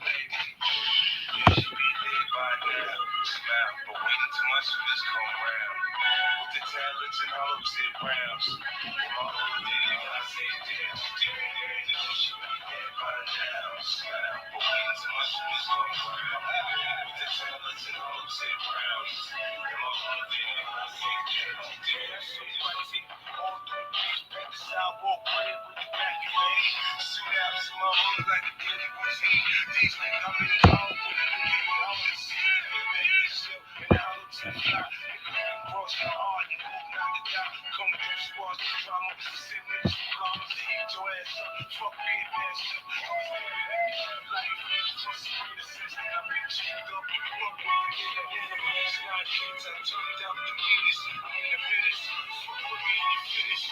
You should be dead by now. Smile, but waiting till my shooters come round. With the talents and hopes it rounds. My whole day, I say damn, damn. You should be dead by now. Smile, but waiting till my shooters come round. With the talents and hopes it rounds. My whole day, I say damn, damn. So I take all through the beach, pack the sidewalk, bread with the back of your head. Shoot out to my hood like a daily routine. These niggas, I'm in the home with a nigga, I'm in the city. Make this shit, and I don't tell you how. Cross your heart, you move, knock it down. Come through squads, the drama, sit niggas from Ghana, to eat your ass up. Fuck being nasty. Life, trust me, the system, I've been cheated up. Fuck with the nigga, in the place, not kids, I turned out the keys. I'm in the finish, fuck with me in the finish.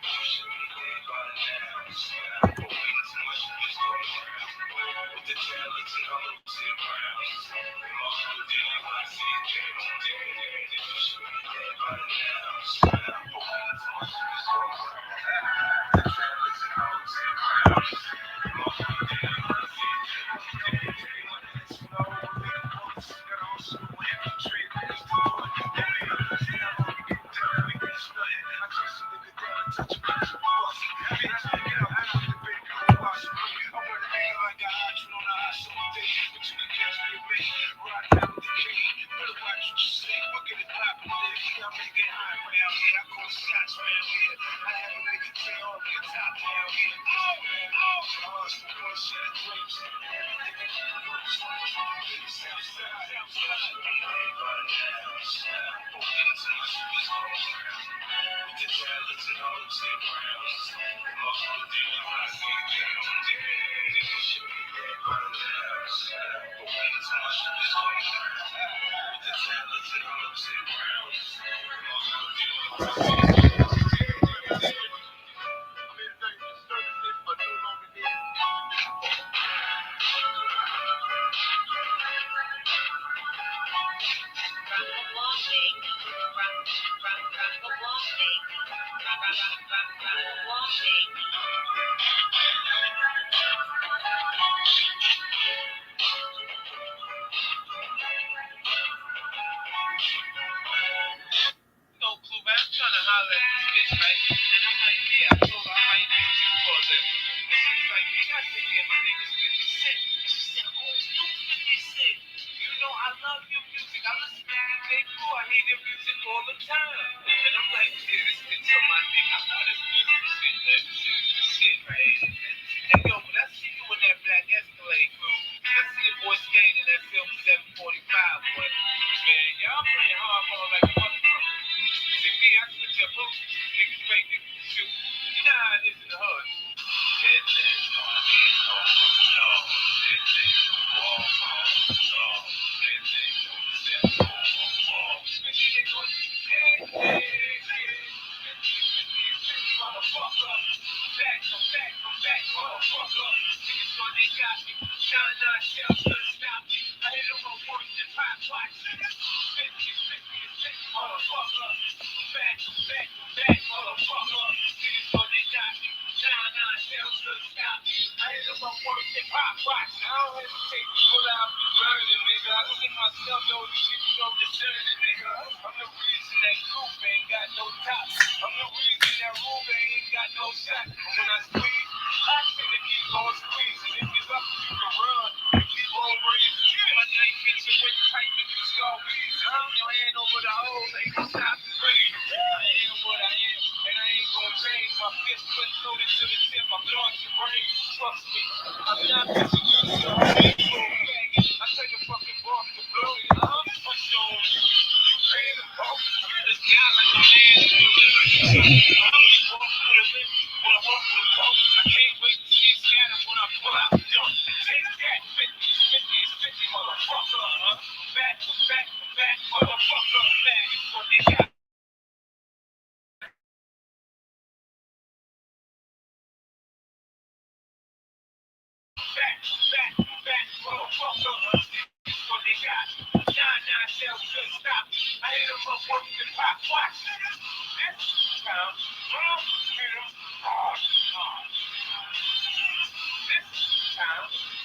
You should be dead by now. But waiting till my shit is going around. With the talents and all those in rounds. And my whole day, I say damn, damn. You should be dead by now. But waiting till my shit is going around. The talents and all those in rounds. And my whole day, I say damn, damn. That's when I roll with the bullets. Got all shit with every trade. Niggas to do it. They made up. And I wanna get down. We get nothing. I chase a nigga down and touch a bitch. Bust. Bitch, get up. I'm with the baby. Don't watch me. I wear the nigga like a hydrant on a hot summer day. But you can catch me a bitch. Ride down with the king. Better watch what you say. Look at it poppin' there. I make it high round here. I call shots round here. I have a nigga tear off the top down here. The one shit of drapes. Everything in the works. Southside. Everybody now. But waiting till my shit is going around. With the talents and all those in rounds. And my whole day, I say damn, damn. You should be dead by now. But waiting till my shit is going around. With the talents and all those in rounds. And my whole day, I say damn, damn. No clue, man. I'm trying to holler at this bitch, right? And I'm like, yeah, I told her I might need you for this. And she's like, you got to get my niggas 50 Cent. And she said, oh, you 50 Cent. You know, I love your music. I listen to your thing too. I hear your music all the time. And I'm like, yeah, this bitch on my dick. I know this music shit, man. This shit is the shit, right? And yo, when I see you in that black Escalade crew, I see your boy Skane in that film 745, boy. Man, y'all playing hardball like a motherfucker. See me, I switch up boots, niggas fake niggas shoot. You know how it is in the hood.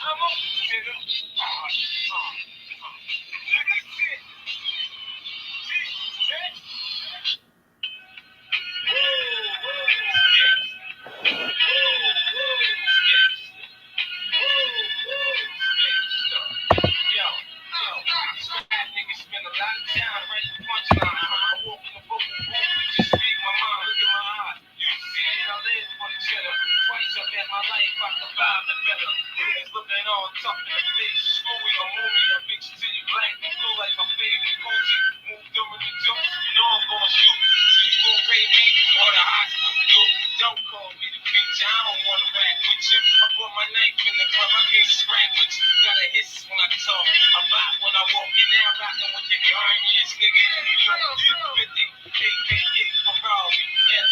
I'm on, nigga. Nigga, shit. Looking all tough in the face, screwy or movie, I bitch till you blank and blue like my favorite Gucci. Move during the jokes, you know I'm gonna shoot. So you gon' pay me or the hospital do. Don't call me the preacher, I don't wanna rap with you. I put my knife in the club, I came to scrap with you. Got a hiss when I talk, I bop when I walk. You now rockin' with the grimiest nigga in New York. 50, AKA Ferrari,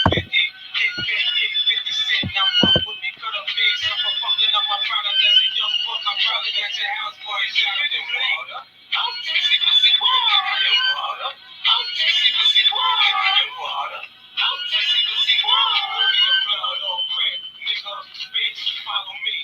F50, AKA 50 Cent. Now fuck with me, cut up face up for fucking up my product as a young buck. I probably got your house boy shot in the water. I'm juicy, pussy, water. I'm juicy, pussy, water. I'm juicy, pussy, water. Be the blood on crib, nigga, bitch, follow me.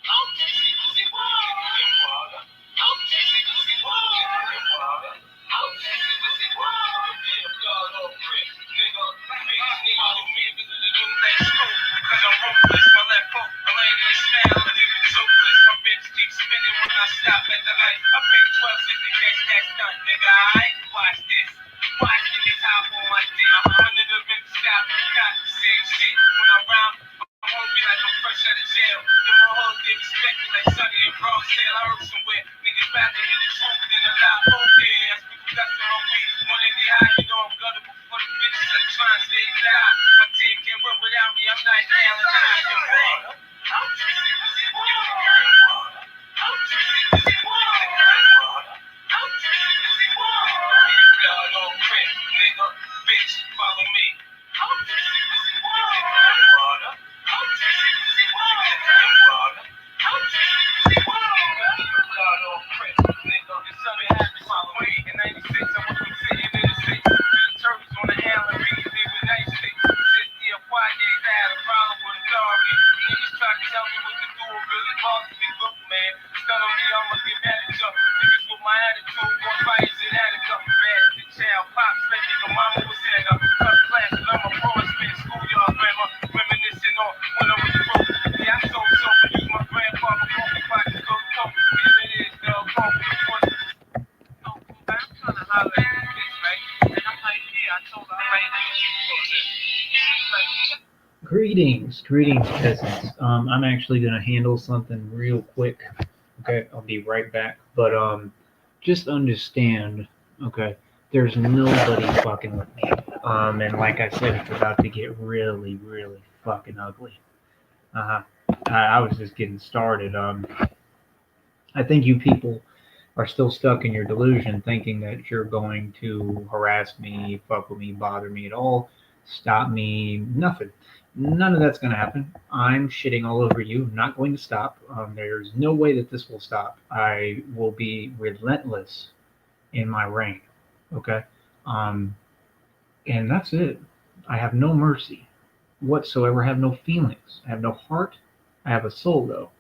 I'm juicy, pussy, water. I'm juicy, pussy, water. I'm juicy, pussy, water. Be the blood on crib, nigga, bitch, follow me. Visit the new late school, cause I'm ruthless. My left hook, I landed in style and even toothless. My bitch keeps spinning when I stop at the light. I pay 12 cents to catch that stunt, nigga. Aight, watch this. Watch this hop on my dick. Under the rim, stop, got the same shit. When I'm round, I'm hungry like I'm fresh out of jail. In my hood, they respect me like Sunny and Broad Sale. I heard somewhere, niggas rather hear the truth than a lie. Oh, yeah, that's people that's on me. When they get high, you know I'm guttable for the bitches that try and stay fly. My team can't win without me, I'm not Allen Iverson. I'm juicy, pussy, water. I'm juicy, pussy, water. I'm juicy, pussy, water. Be the blood on crib, nigga, bitch, follow me. I'm juicy, pussy, water. I'm juicy, pussy, water. I'm juicy, pussy, water. Be the blood on crib, nigga. If something happens, follow me. In '96, I was from sitting in the six. To the turtles on the island, beating me with nice sticks. 60 or 5 days, I had a problem with authority. Niggas try to tell me what to do, it really bothers me. Look, man, stun on me, I'ma get mad at you. Niggas with my attitude, want fires in Attica. Bad to child, pops, let nigga, mama was in a cut class, and I'm a pro, spent schoolyard grammar. Reminiscing on when I was broke. Yeah, I sold soap and used my grandfather broken pockets, go coke. Here it is, dog, coke, of course. I'm trying to holler at this bitch, right? And I'm like, yeah, I told her, I'm right here. She's like, Greetings, peasants. I'm actually gonna handle something real quick. Okay, I'll be right back. But just understand. Okay, there's nobody fucking with me. And like I said, it's about to get really, really fucking ugly. Uh huh. I was just getting started. I think you people are still stuck in your delusion, thinking that you're going to harass me, fuck with me, bother me at all, stop me, nothing. None of that's going to happen. I'm shitting all over you. I'm not going to stop. There's no way that this will stop. I will be relentless in my reign. Okay? Um, and that's it. I have no mercy whatsoever. I have no feelings. I have no heart. I have a soul, though.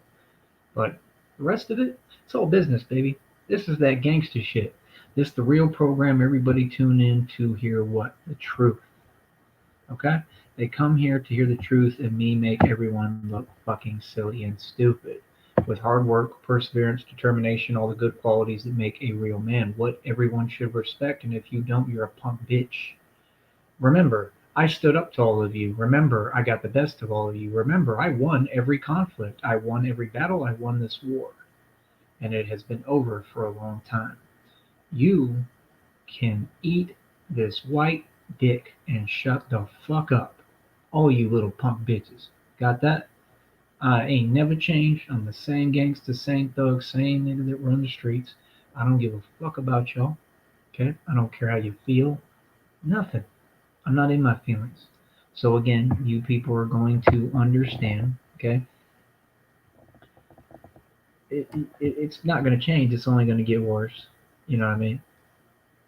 But the rest of it, it's all business, baby. This is that gangster shit. This the real program. Everybody tune in to hear what? The truth. Okay? They come here to hear the truth and me make everyone look fucking silly and stupid. With hard work, perseverance, determination, all the good qualities that make a real man. What everyone should respect, and if you don't, you're a punk bitch. Remember, I stood up to all of you. Remember, I got the best of all of you. Remember, I won every conflict. I won every battle. I won this war. And it has been over for a long time. You can eat this white dick and shut the fuck up. All you little punk bitches. Got that? I ain't never changed. I'm the same gangster, same thug, same nigga that run the streets. I don't give a fuck about y'all. Okay? I don't care how you feel. Nothing. I'm not in my feelings. So again, you people are going to understand, okay? It's not going to change. It's only going to get worse. You know what I mean?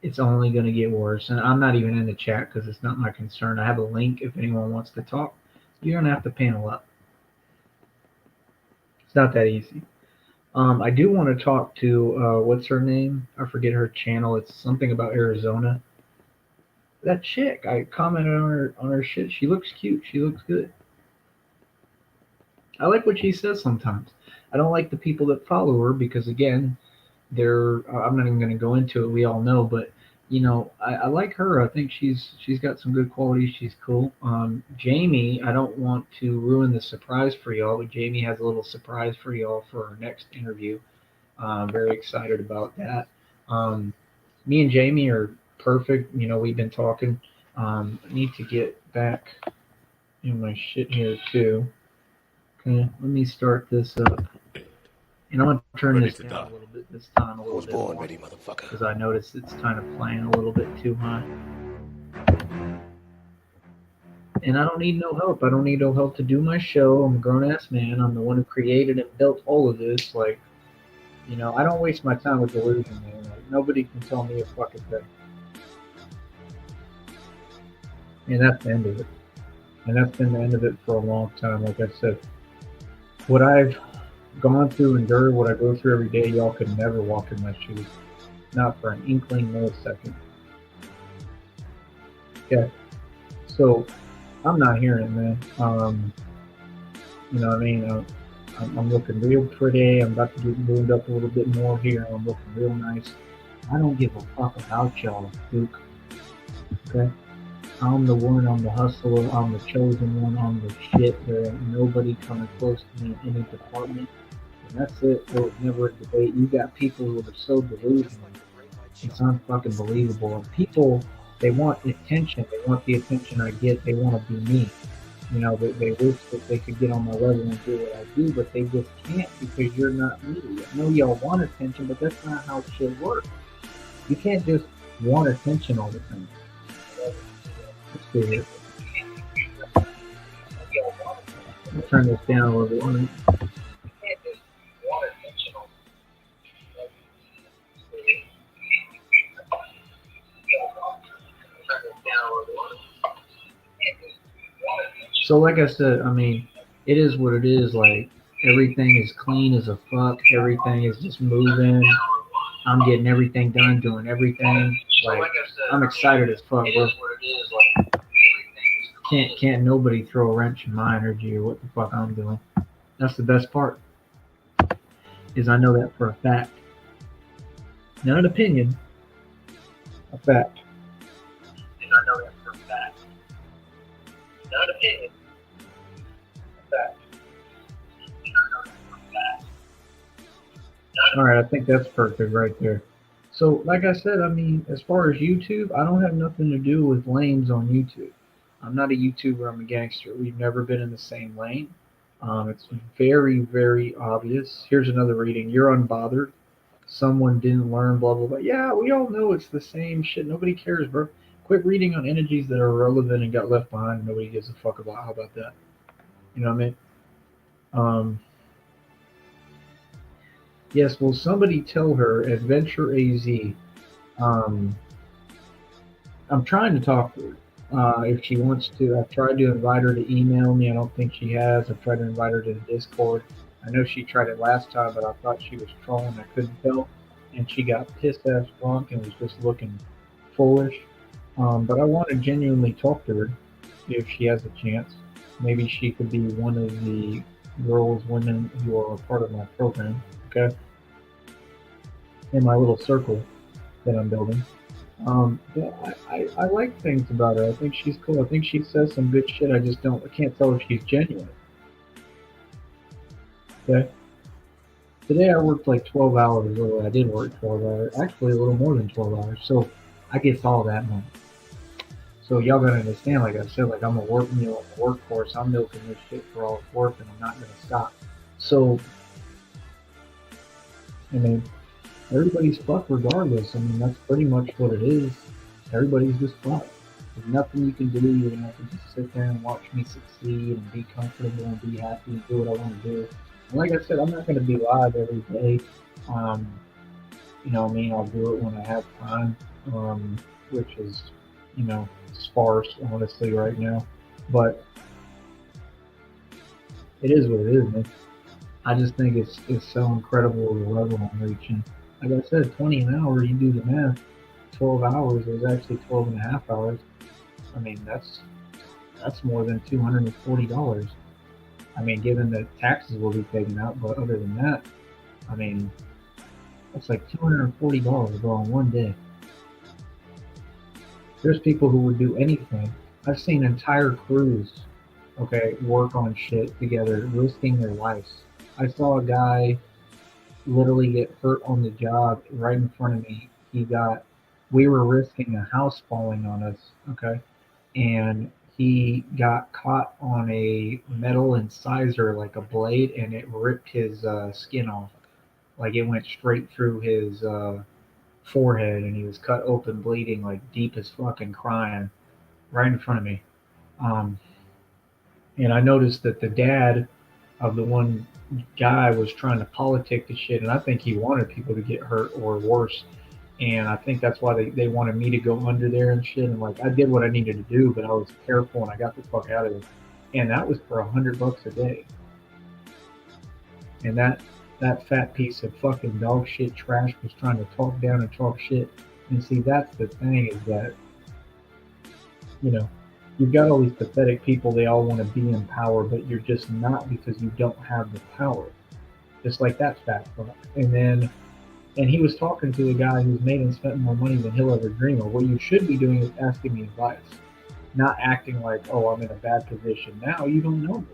It's only going to get worse. And I'm not even in the chat because it's not my concern. I have a link if anyone wants to talk. You're going to have to panel up. It's not that easy. I do want to talk to what's her name? I forget her channel. It's something about Arizona. That chick. I commented on her shit. She looks cute. She looks good. I like what she says sometimes. I don't like the people that follow her because again, they're. I'm not even going to go into it. We all know, but I like her. I think she's got some good qualities. She's cool. Jamie, I don't want to ruin the surprise for y'all, but Jamie has a little surprise for y'all for our next interview. Very excited about that. Um, Me and Jamie are perfect. We've been talking. I need to get back in my shit here too. Okay, let me start this up. And I'm gonna turn Ready this to down a die. little bit this time, a I little was bit born more, ready, motherfucker. because I notice it's kind of playing a little bit too high. And I don't need no help. I don't need no help to do my show. I'm a grown ass man. I'm the one who created and built all of this. Like, I don't waste my time with delusion, man. Like, nobody can tell me a fucking thing. And that's the end of it. And that's been the end of it for a long time. Like I said, what I've gone through, endured, what I go through every day, y'all could never walk in my shoes. Not for an inkling millisecond. Yeah. So I'm not hearing it, man. You know what I mean? I'm looking real pretty. I'm about to get moved up a little bit more here. I'm looking real nice. I don't give a fuck about y'all, Duke. Okay? I'm the one, I'm the hustler, I'm the chosen one, I'm the shit. There ain't nobody coming close to me in any department. And that's it. There was never a debate. You got people who are so delusional. It's unfucking believable. And people, they want attention. They want the attention I get. They want to be me. They wish that they could get on my level and do what I do, but they just can't because you're not me. I know y'all want attention, but that's not how shit works. You can't just want attention all the time. Let's see here. Let me turn this down a little bit. So, like I said, I mean, it is what it is. Like, everything is clean as a fuck. Everything is just moving. I'm getting everything done, doing everything. Like, I'm excited as fuck, bro. Can't nobody throw a wrench in my energy or what the fuck I'm doing. That's the best part. Is I know that for a fact. Not an opinion, a fact. And I know that for a fact. Not an opinion, a fact. All right, I think that's perfect right there. So, like I said, I mean, as far as YouTube, I don't have nothing to do with lanes on YouTube. I'm not a YouTuber, I'm a gangster. We've never been in the same lane. It's very, very obvious. Here's another reading. You're unbothered. Someone didn't learn, blah, blah, blah. Yeah, we all know it's the same shit. Nobody cares, bro. Quit reading on energies that are irrelevant and got left behind. Nobody gives a fuck about. How about that? You know what I mean? Um, yes, will somebody tell her, Adventure AZ, um, I'm trying to talk to her. If she wants to, I've tried to invite her to email me. I don't think she has. I've tried to invite her to the Discord. I know she tried it last time, but I thought she was trolling. I couldn't tell. And she got pissed ass drunk and was just looking foolish. But I want to genuinely talk to her if she has a chance. Maybe she could be one of the girls, women who are a part of my program, okay? In my little circle that I'm building. Yeah, I like things about her. I think she's cool. I think she says some good shit. I can't tell if she's genuine. Okay. Today I worked like 12 hours. Well, I did work 12 hours. Actually, a little more than 12 hours. So I get all that money. So y'all gotta understand, like I said, like I'm a work meal, I'm a workhorse. I'm milking this shit for all it's worth, and I'm not gonna stop. So, I mean, everybody's fucked regardless. I mean, that's pretty much what it is. Everybody's just fucked. There's nothing you can do. You're gonna have to just sit there and watch me succeed and be comfortable and be happy and do what I want to do. And like I said, I'm not gonna be live every day. Um, what I mean? I'll do it when I have time, which is, sparse, honestly, right now. But it is what it is, man. I just think it's so incredible the level I'm reaching. Like I said, 20 an hour, you do the math, 12 hours is actually 12 and a half hours. I mean, that's more than $240. I mean, given that taxes will be taken out, but other than that, I mean, that's like $240 bro in one day. There's people who would do anything. I've seen entire crews, okay, work on shit together, risking their lives. I saw a guy literally get hurt on the job right in front of me. We were risking a house falling on us, okay, and he got caught on a metal incisor like a blade, and it ripped his skin off. Like it went straight through his forehead, and he was cut open, bleeding, like deep as fucking crying, right in front of me. Um, and I noticed that the dad of the one guy was trying to politic the shit, and I think he wanted people to get hurt or worse. And I think that's why they wanted me to go under there and shit. And like I did what I needed to do, but I was careful and I got the fuck out of there. And that was for $100 a day. And that fat piece of fucking dog shit trash was trying to talk down and talk shit. And see, that's the thing is that you know you've got all these pathetic people. They all want to be in power, but you're just not because you don't have the power. Just like that fat fuck. And he was talking to a guy who's made and spent more money than he'll ever dream of. What you should be doing is asking me advice, not acting like, oh, I'm in a bad position now. You don't know me.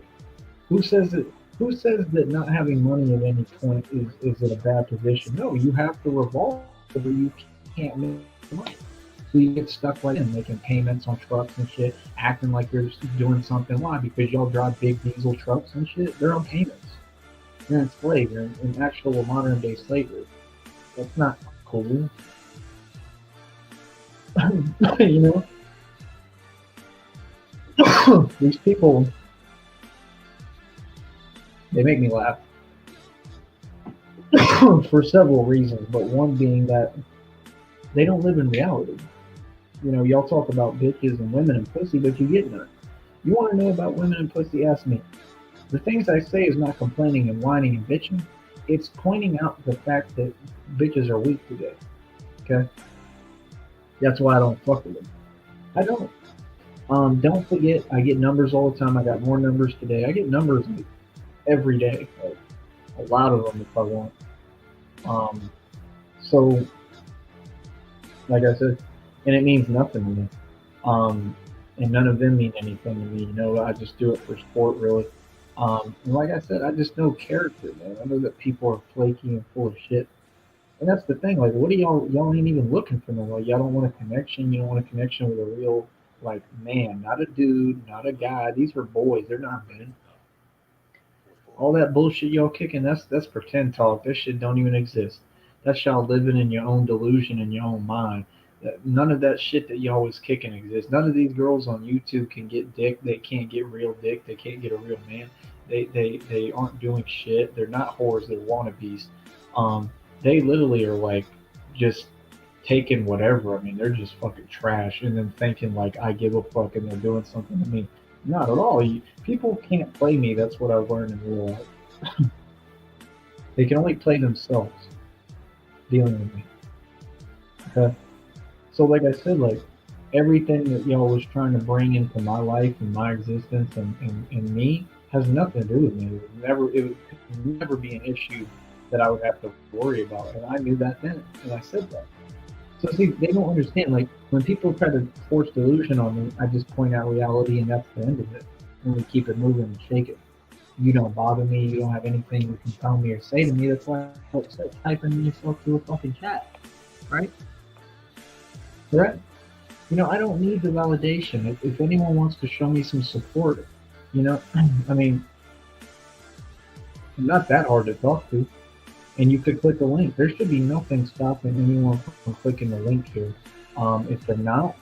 Who says that? Who says that not having money at any point is in a bad position? No, you have to revolve, or you can't make money. So you get stuck like in making payments on trucks and shit, acting like you're doing something. Why? Because y'all drive big diesel trucks and shit. They're on payments. You're enslaved. You're in actual modern day slavery. That's not cool. you know, these people, they make me laugh for several reasons, but one being that they don't live in reality. You know, y'all talk about bitches and women and pussy, but you get none. You want to know about women and pussy? Ask me. The things I say is not complaining and whining and bitching. It's pointing out the fact that bitches are weak today. Okay, that's why I don't fuck with them. I don't. Don't forget, I get numbers all the time. I got more numbers today. I get numbers every day, like, a lot of them if I want. Um, so, like I said, and it means nothing to me. Um, and none of them mean anything to me. You know, I just do it for sport, really. And like I said, I just know character, man. I know that people are flaky and full of shit. And that's the thing. Like, what do y'all ain't even looking for no. Like, y'all don't want a connection. You don't want a connection with a real like man, not a dude, not a guy. These are boys. They're not men. All that bullshit y'all kicking, that's pretend talk. That shit don't even exist. That's y'all living in your own delusion in your own mind. None of that shit that y'all was kicking exists. None of these girls on YouTube can get dick. They can't get real dick. They can't get a real man. They aren't doing shit. They're not whores. They're wannabes. They literally are like just taking whatever. I mean, they're just fucking trash, and then thinking like I give a fuck, and they're doing something to me. Not at all. People can't play me. That's what I've learned in real life. They can only play themselves dealing with me. Okay. So, like I said, like everything that y'all was trying to bring into my life and my existence and me has nothing to do with me. It would never be an issue that I would have to worry about, and I knew that then, and I said that. So see, they don't understand. Like when people try to force delusion on me, I just point out reality, and that's the end of it. And we keep it moving and shake it. You don't bother me. You don't have anything you can tell me or say to me. That's why I said typing yourself to a fucking chat, right? Correct. You know, I don't need the validation. If anyone wants to show me some support, you know, I mean, I'm not that hard to talk to. And you could click a link. There should be nothing stopping anyone from clicking the link here. If they're not,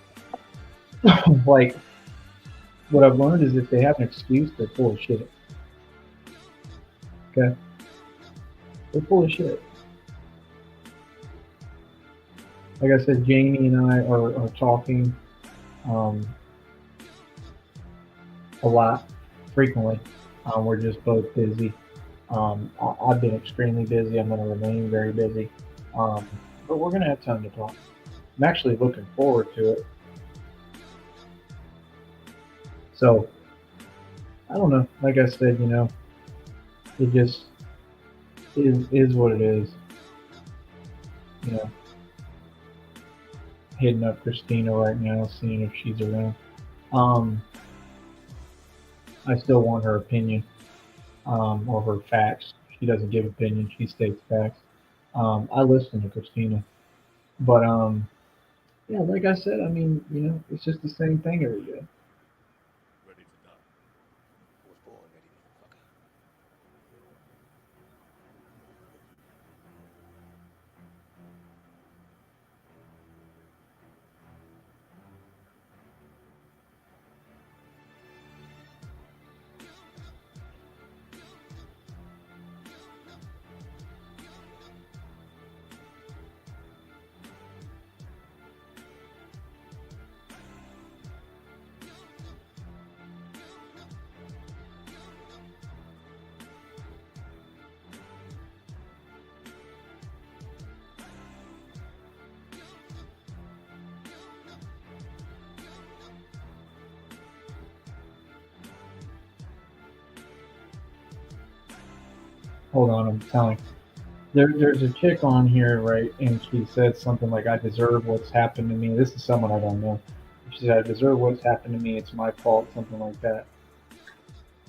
like, what I've learned is if they have an excuse, they're full of shit. Okay? They're full of shit. Like I said, Jamie and I are talking um, a lot, frequently. We're just both busy. I've been extremely busy. I'm going to remain very busy. Um, but we're going to have time to talk. I'm actually looking forward to it. So, I don't know. Like I said, it just is what it is. You know, hitting up Christina right now, seeing if she's around. Um, I still want her opinion, or her facts. She doesn't give opinion; she states facts. I listen to Christina, but yeah, like I said, I mean, it's just the same thing every day. Ready to die. I was born ready, motherfucker. Hold on, I'm telling. There's a chick on here, right? And she said something like, "I deserve what's happened to me." This is someone I don't know. She said, "I deserve what's happened to me. It's my fault," something like that.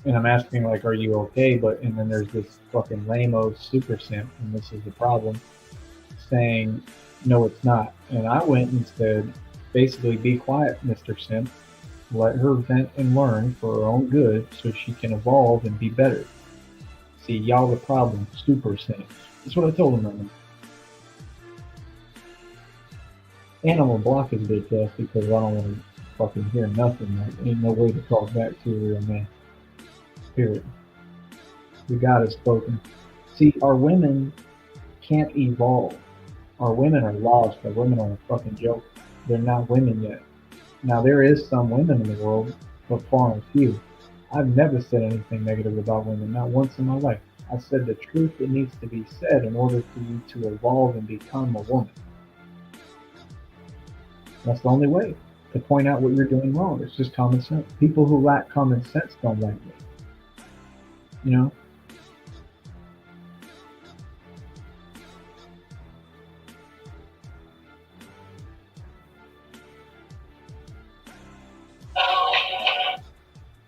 And I'm asking like, "Are you okay?" But and then there's this fucking lame-o super simp, and this is the problem, saying, "No, it's not." And I went and said, basically, "Be quiet, Mr. Simp. Let her vent and learn for her own good, so she can evolve and be better. See, y'all the problem, super simps." That's what I told him right now. And I'm gonna block his bitch ass because I don't want to fucking hear nothing. Like, ain't no way to talk back to a real man. Period. The God has spoken. See, our women can't evolve. Our women are lost. Our women are a fucking joke. They're not women yet. Now there is some women in the world, but far and few. I've never said anything negative about women, not once in my life. I said the truth that needs to be said in order for you to evolve and become a woman. That's the only way to point out what you're doing wrong. It's just common sense. People who lack common sense don't like me. You know?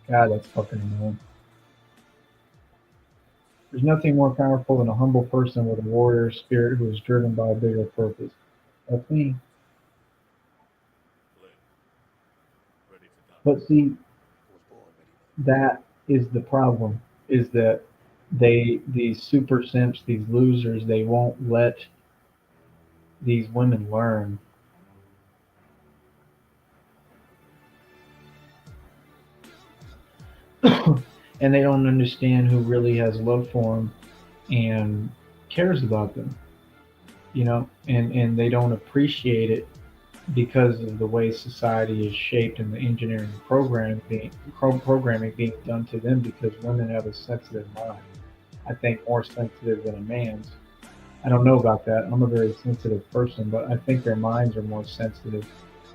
God, that's fucking annoying. There's nothing more powerful than a humble person with a warrior spirit who is driven by a bigger purpose. That's me. Fled. Ready to die. But see, I was born ready, motherfucker. that is the problem. Is that these super simps, these losers, they won't let these women learn. And they don't understand who really has love for them and cares about them, and they don't appreciate it because of the way society is shaped and the engineering programming being done to them, because women have a sensitive mind. I think more sensitive than a man's. I don't know about that. I'm a very sensitive person, but I think their minds are more sensitive,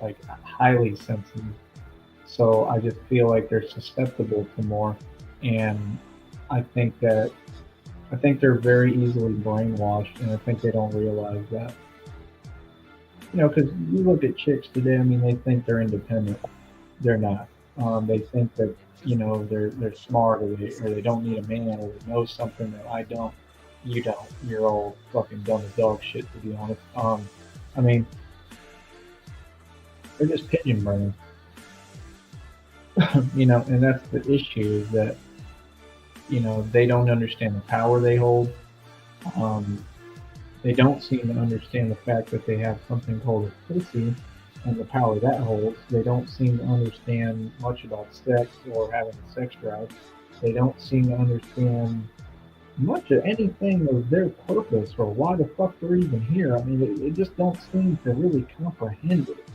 like highly sensitive. So I just feel like they're susceptible to more, and I think that I think they're very easily brainwashed, and I think they don't realize that. Because you look at chicks today. I mean, they think they're independent. They're not. They think that they're smart, or they don't need a man, or they know something that I don't. You don't. You're all fucking dumb as dog shit, to be honest. I mean, they're just pigeon burning. And that's the issue, is that they don't understand the power they hold. Um, they don't seem to understand the fact that they have something called a pussy and the power that holds. They don't seem to understand much about sex or having a sex drive. They don't seem to understand much of anything of their purpose or why the fuck they're even here. I mean, they just don't seem to really comprehend it.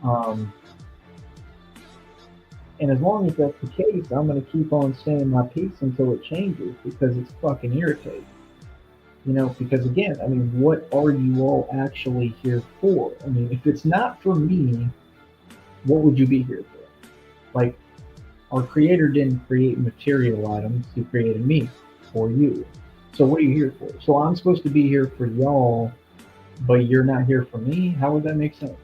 Um, And as long as that's the case, I'm gonna keep on saying my piece until it changes because it's fucking irritating. Because again, I mean, what are you all actually here for? I mean, if it's not for me, what would you be here for? Like, our creator didn't create material items, he created me for you. So what are you here for? So I'm supposed to be here for y'all, but you're not here for me? How would that make sense?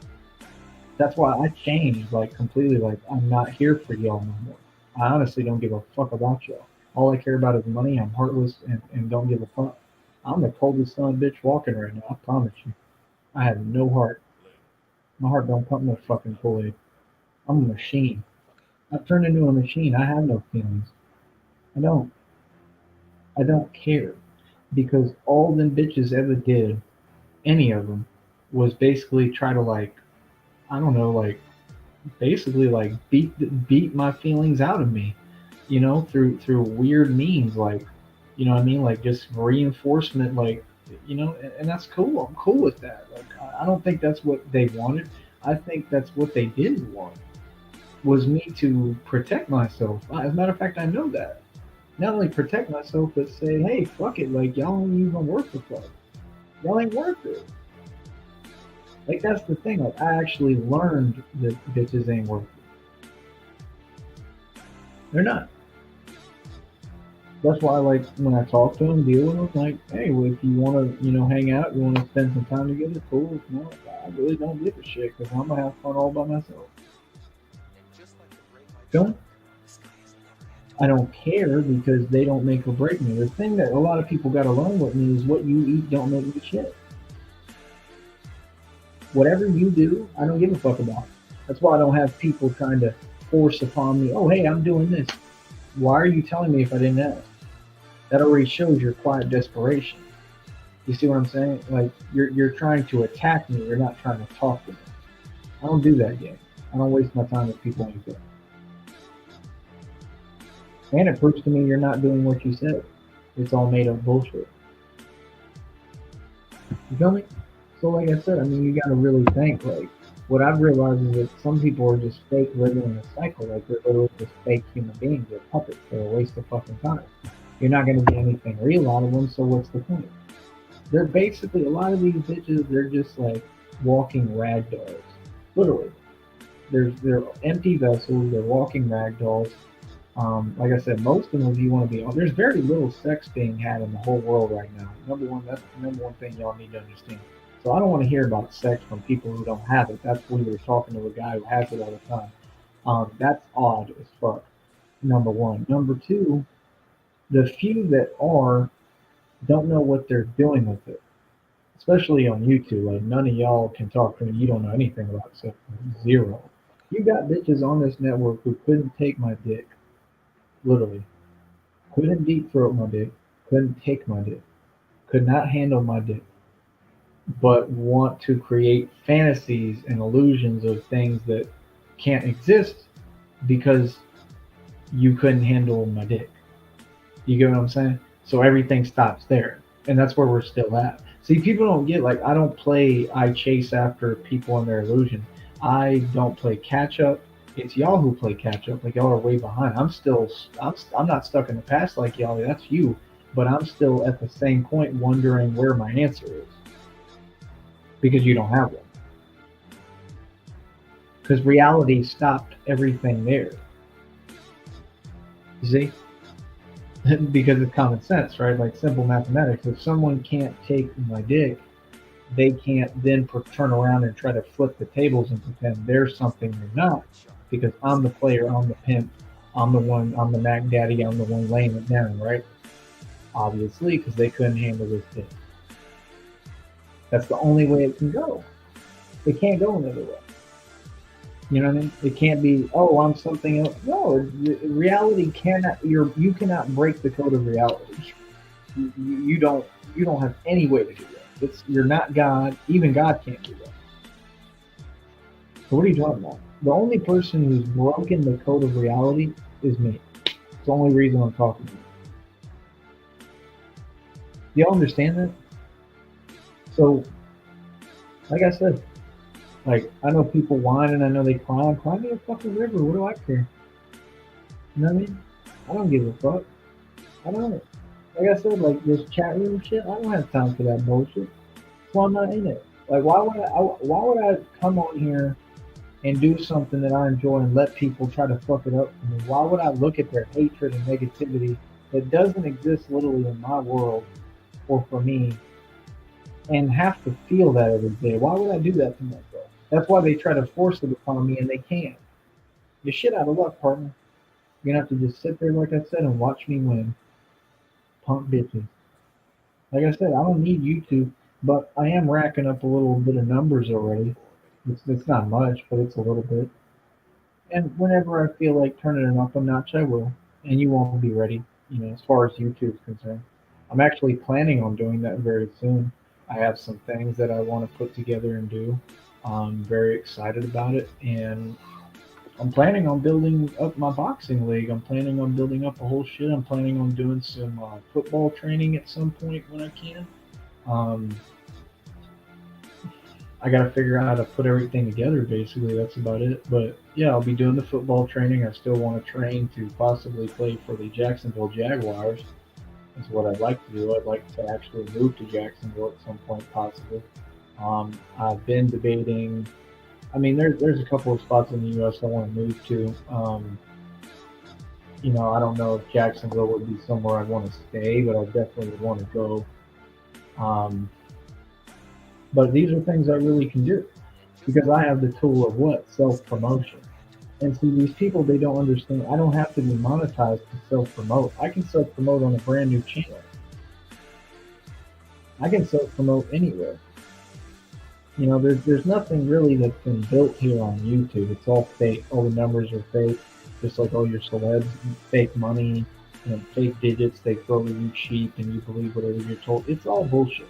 That's why I changed like completely. Like, I'm not here for y'all no more. I honestly don't give a fuck about y'all. All I care about is money. I'm heartless and don't give a fuck. I'm the coldest son of a bitch walking right now. I promise you. I have no heart. My heart don't pump no fucking Kool-Aid. I'm a machine. I've turned into a machine. I have no feelings. I don't. I don't care because all them bitches ever did, any of them, was basically try to like, I don't know, like basically like beat my feelings out of me, through weird means, like, you know what I mean, like just reinforcement, like, and that's cool. I'm cool with that. Like, I don't think that's what they wanted. I think that's what they didn't want was me to protect myself. As a matter of fact, I know that. Not only protect myself, but say, hey, fuck it, like y'all ain't even worth the fuck. Y'all ain't worth it. Like that's the thing. Like I actually learned that bitches ain't worth it. They're not. That's why, like, when I talk to them, deal with them, like, hey, well, if you want to, hang out, you want to spend some time together, cool. If not, I really don't give a shit because I'm gonna have fun all by myself. Feel me? I don't care because they don't make or break me. The thing that a lot of people got to learn with me is what you eat don't make me shit. Whatever you do, I don't give a fuck about. That's why I don't have people trying to force upon me. Oh, hey, I'm doing this. Why are you telling me if I didn't ask? That already shows your quiet desperation. You see what I'm saying? Like you're trying to attack me. You're not trying to talk to me. I don't do that game. I don't waste my time with people like that. And it proves to me you're not doing what you said. It's all made up bullshit. You feel me? So like I said, I mean you gotta really think. Like what I've realized is that some people are just fake living in a cycle. Like they're literally just fake human beings. They're puppets. They're a waste of fucking time. You're not gonna get anything real out of them. So what's the point? They're basically a lot of these bitches. They're just like walking rag dolls, literally. They're empty vessels. They're walking rag dolls. Like I said, most of them, if you want to be on, there's very little sex being had in the whole world right now. Number one, that's the number one thing y'all need to understand. So I don't want to hear about sex from people who don't have it. That's when we were talking to a guy who has it all the time. That's odd as fuck. Number one. Number two, the few that are don't know what they're doing with it, especially on YouTube. Like none of y'all can talk to me. You don't know anything about sex. Zero. You got bitches on this network who couldn't take my dick, literally. Couldn't deep throat my dick. Couldn't take my dick. Could not handle my dick. But want to create fantasies and illusions of things that can't exist because you couldn't handle my dick. You get what I'm saying? So everything stops there. And that's where we're still at. See, people don't get, like, I don't play, I chase after people and their illusion. I don't play catch up. It's y'all who play catch up. Like, y'all are way behind. I'm not stuck in the past like y'all. That's you. But I'm still at the same point wondering where my answer is because you don't have one. Because reality stopped everything there. You see? Because it's common sense, right? Like simple mathematics. If someone can't take my dick, they can't then turn around and try to flip the tables and pretend they're something they're not. Because I'm the player, I'm the pimp, I'm the one, I'm the Mac Daddy, I'm the one laying it down, right? Obviously, because they couldn't handle this dick. That's the only way it can go. It can't go another way. You know what I mean? It can't be, oh, I'm something else. No, reality cannot. You cannot break the code of reality. You don't. You don't have any way to do that. You're not God. Even God can't do that. So what are you talking about? The only person who's broken the code of reality is me. It's the only reason I'm talking to you. Y'all understand that? So, like I said, like I know people whine and I know they cry. Cry me a fucking river. What do I care? You know what I mean? I don't give a fuck. I don't. Like I said, like this chat room shit, I don't have time for that bullshit. So I'm not in it. Like, why would I come on here and do something that I enjoy and let people try to fuck it up for me? Why would I look at their hatred and negativity that doesn't exist literally in my world or for me and have to feel that every day? Why would I do that to myself? That's why they try to force it upon me and they can't. You're shit out of luck, partner. You're gonna have to just sit there, like I said, and watch me win. Punk bitches. Like I said, I don't need YouTube, but I am racking up a little bit of numbers already. It's not much, but it's a little bit. And whenever I feel like turning it up a notch, I will. And you won't be ready, as far as YouTube's concerned. I'm actually planning on doing that very soon. I have some things that I want to put together and do. I'm very excited about it. And I'm planning on building up my boxing league. I'm planning on building up a whole shit. I'm planning on doing some football training at some point when I can. Um, I got to figure out how to put everything together. Basically, that's about it. But yeah, I'll be doing the football training. I still want to train to possibly play for the Jacksonville Jaguars. That's what I'd like to do. I'd like to actually move to Jacksonville at some point, possibly. I've been debating. I mean, there's a couple of spots in the U.S. I want to move to. I don't know if Jacksonville would be somewhere I'd want to stay, but I definitely would want to go. Um, but these are things I really can do because I have the tool of what? Self promotion. And see, these people, they don't understand. I don't have to be monetized to self promote. I can self promote on a brand new channel. I can self promote anywhere. There's nothing really that's been built here on YouTube. It's all fake. All the numbers are fake. Just like all your celebs, fake money, fake digits. They throw you cheap and you believe whatever you're told. It's all bullshit.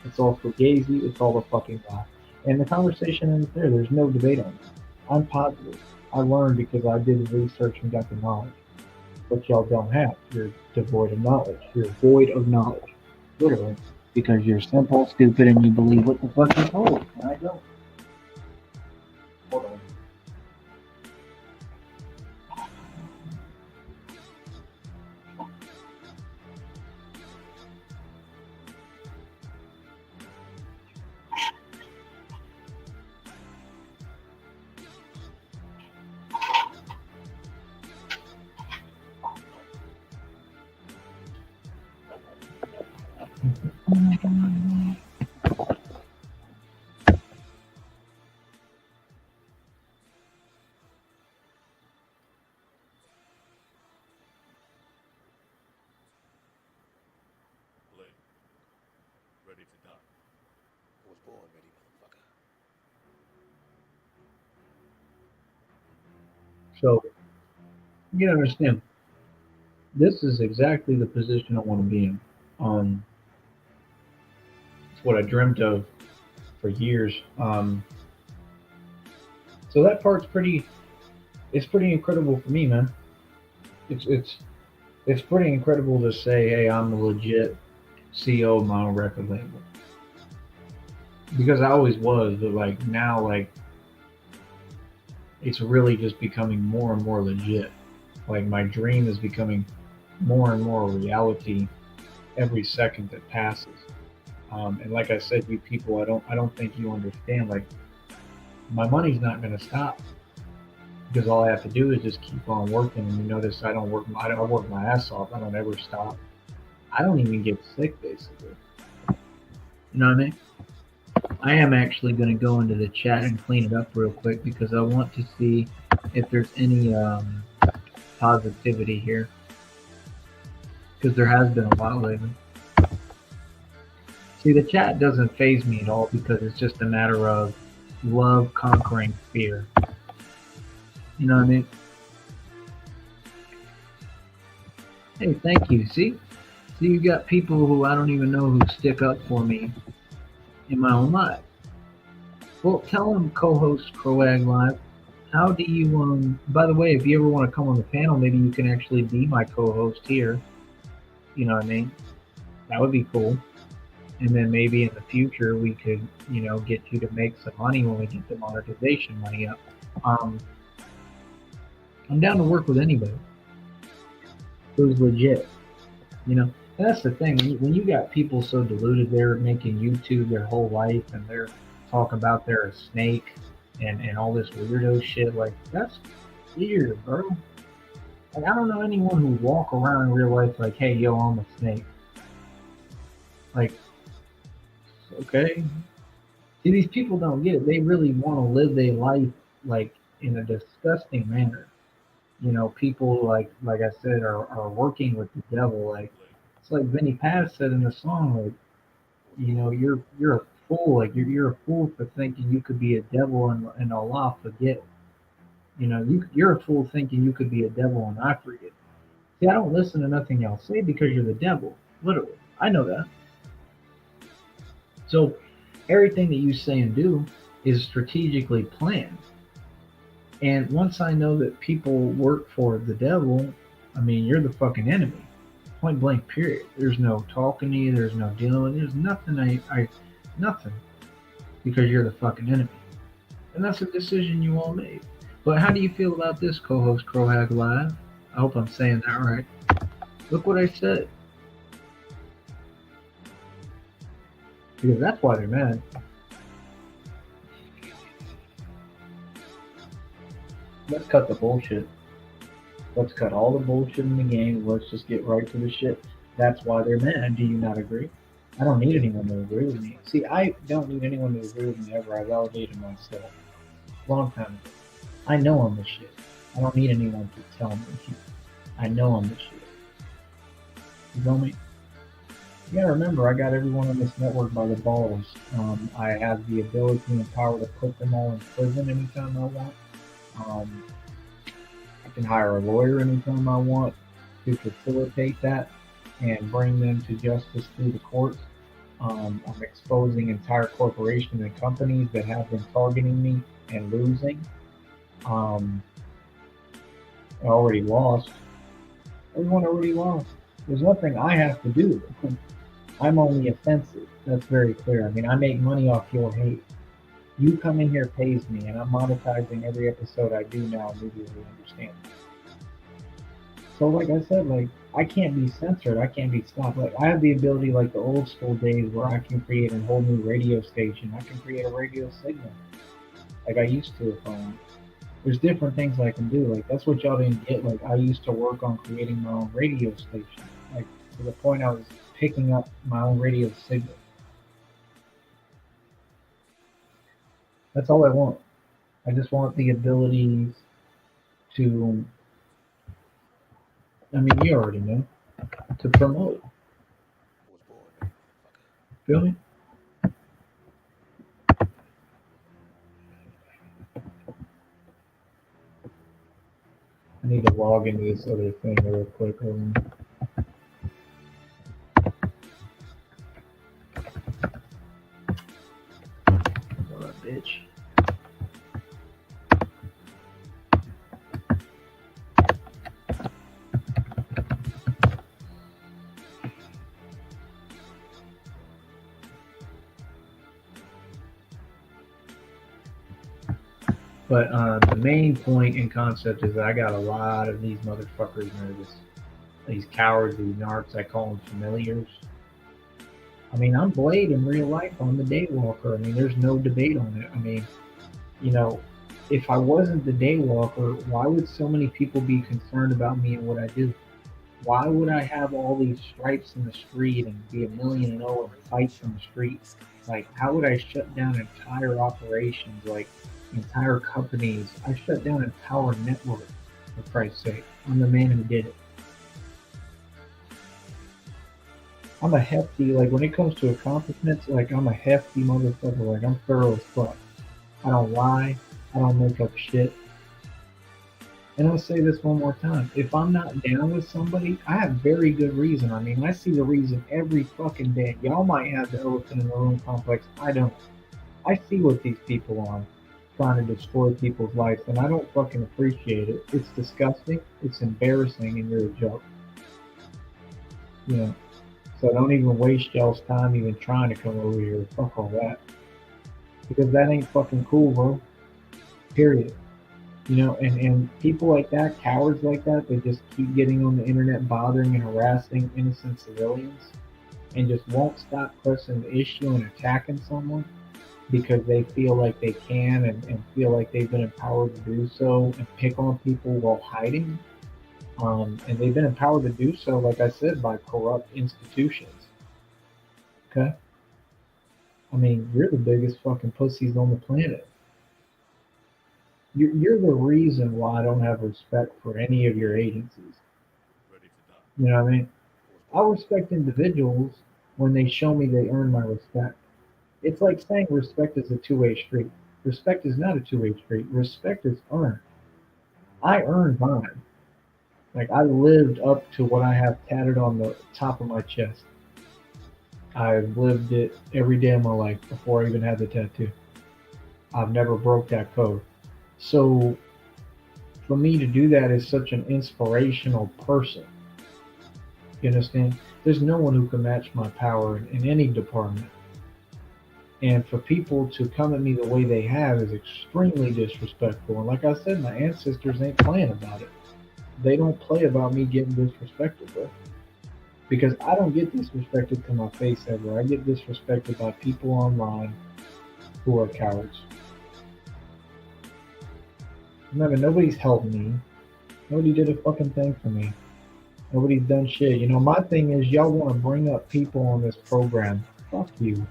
It's all fugazi. It's all a fucking lie. And the conversation ends there. There's no debate on that. I'm positive. I learned because I did the research and got the knowledge. But y'all don't have. You're devoid of knowledge. You're void of knowledge. Literally. Because you're simple, stupid, and you believe what the fuck you're told. And I don't. Hold on. Blake, ready to die. I was born ready, motherfucker. So, you gotta understand, this is exactly the position I want to be in. It's what I dreamt of for years. So that part's it's pretty incredible for me, man. It's it's it's pretty incredible to say, hey, I'm a legit CEO of my own record label because I always was, but like now, like it's really just becoming more and more legit. Like my dream is becoming more and more a reality every second that passes. And like I said, you people, I don't think you understand. Like my money's not going to stop because all I have to do is just keep on working. And you notice I work my ass off. I don't ever stop. I don't even get sick, basically. You know what I mean? I am actually going to go into the chat and clean it up real quick because I want to see if there's any positivity here because there has been a lot lately. See, the chat doesn't faze me at all because it's just a matter of love conquering fear. You know what I mean? Hey, thank you. See, you got people who I don't even know who stick up for me in my own life. Well, tell them, co-host Croag Live, how do you? By the way, if you ever want to come on the panel, maybe you can actually be my co-host here. You know what I mean? That would be cool. And then maybe in the future we could, get you to make some money when we get the monetization money up. I'm down to work with anybody. It was legit, you know. And that's the thing. When you got people so deluded, they're making YouTube their whole life, and they're talking about they're a snake and all this weirdo shit. Like that's weird, bro. Like I don't know anyone who walk around in real life like, hey, yo, I'm a snake. Like, okay. See, these people don't get it. They really want to live their life like in a disgusting manner. You know, people like I said are working with the devil. Like it's like Vinny Paz said in the song, like, you know, you're a fool. Like you're a fool for thinking you could be a devil and Allah forget. You know, you're a fool thinking you could be a devil and I forget. See, I don't listen to nothing y'all say because you're the devil. Literally, I know that. So everything that you say and do is strategically planned. And once I know that people work for the devil, I mean, you're the fucking enemy. Point blank, period. There's no talking to you. There's no dealing. There's nothing. Nothing because you're the fucking enemy. And that's a decision you all made. But how do you feel about this, co-host Crowhag Live? I hope I'm saying that right. Look what I said. Because that's why they're mad. Let's cut the bullshit. Let's cut all the bullshit in the game. Let's just get right to the shit. That's why they're mad. Do you not agree? I don't need anyone to agree with me. See, I don't need anyone to agree with me ever. I validated myself. Long time ago. I know I'm the shit. I don't need anyone to tell me. I know I'm the shit. You feel me? You gotta remember, I got everyone on this network by the balls. I have the ability and power to put them all in prison anytime I want. Um, I can hire a lawyer anytime I want to facilitate that and bring them to justice through the courts. I'm exposing entire corporations and companies that have been targeting me and losing. Um, I already lost. Everyone already lost. There's nothing I have to do. I'm only offensive. That's very clear. I mean, I make money off your hate. You come in here pays me, and I'm monetizing every episode I do now. Immediately understand. So, like I said, like I can't be censored. I can't be stopped. Like I have the ability, like the old school days, where I can create a whole new radio station. I can create a radio signal, like I used to if I want. There's different things I can do. Like that's what y'all didn't get. Like I used to work on creating my own radio station. Like to the point I was picking up my own radio signal. That's all I want. I just want the abilities to. I mean, you already know to promote. I was born ready, motherfucker. Feel me? I need to log into this other thing real quick. What a bitch. But the main point and concept is that I got a lot of these motherfuckers nervous. These cowards, these narcs, I call them familiars. I mean, I'm Blade in real life. I'm the Daywalker. I mean, there's no debate on it. I mean, you know, if I wasn't the Daywalker, why would so many people be concerned about me and what I do? Why would I have all these stripes in the street and be 1,000,000 and fights in the street? Like, how would I shut down entire operations, like entire companies? I shut down entire networks, for Christ's sake. I'm the man who did it. I'm a hefty, like, when it comes to accomplishments, like, I'm a hefty motherfucker. Like, I'm thorough as fuck. I don't lie. I don't make up shit. And I'll say this one more time. If I'm not down with somebody, I have very good reason. I mean, I see the reason every fucking day. Y'all might have the elephant in the room complex. I don't. I see what these people are trying to destroy people's lives, and I don't fucking appreciate it. It's disgusting. It's embarrassing, and you're a joke. You know. So don't even waste y'all's time even trying to come over here. Fuck all that. Because that ain't fucking cool, bro. Period. And people like that, cowards like that, they just keep getting on the internet bothering and harassing innocent civilians and just won't stop pressing the issue and attacking someone because they feel like they can and feel like they've been empowered to do so and pick on people while hiding. And they've been empowered to do so, like I said, by corrupt institutions. Okay? I mean, you're the biggest fucking pussies on the planet. You're the reason why I don't have respect for any of your agencies. You know what I mean? I respect individuals when they show me they earn my respect. It's like saying respect is a two-way street. Respect is not a two-way street. Respect is earned. I earned mine. Like I lived up to what I have tatted on the top of my chest. I've lived it every day of my life before I even had the tattoo. I've never broke that code. So for me to do that is such an inspirational person. You understand? There's no one who can match my power in any department. And for people to come at me the way they have is extremely disrespectful. And like I said, my ancestors ain't playing about it. They don't play about me getting disrespected, bro. Because I don't get disrespected to my face ever. I get disrespected by people online who are cowards. Remember, nobody's helped me. Nobody did a fucking thing for me. Nobody's done shit. My thing is, y'all want to bring up people on this program. Fuck you.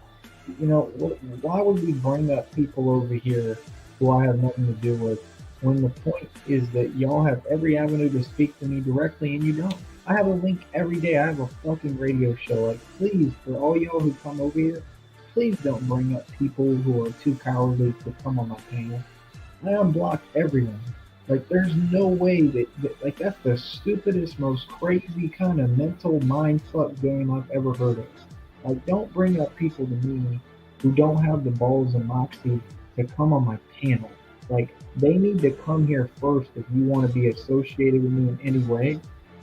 Why would we bring up people over here who I have nothing to do with when the point is that y'all have every avenue to speak to me directly and you don't? I have a link every day. I have a fucking radio show. Like, please, for all y'all who come over here, please don't bring up people who are too cowardly to come on my panel. I unblock everyone. Like, there's no way like, that's the stupidest, most crazy kind of mental mindfuck game I've ever heard of. Like, don't bring up people to me who don't have the balls and moxie to come on my panel. Like, they need to come here first if you want to be associated with me in any way.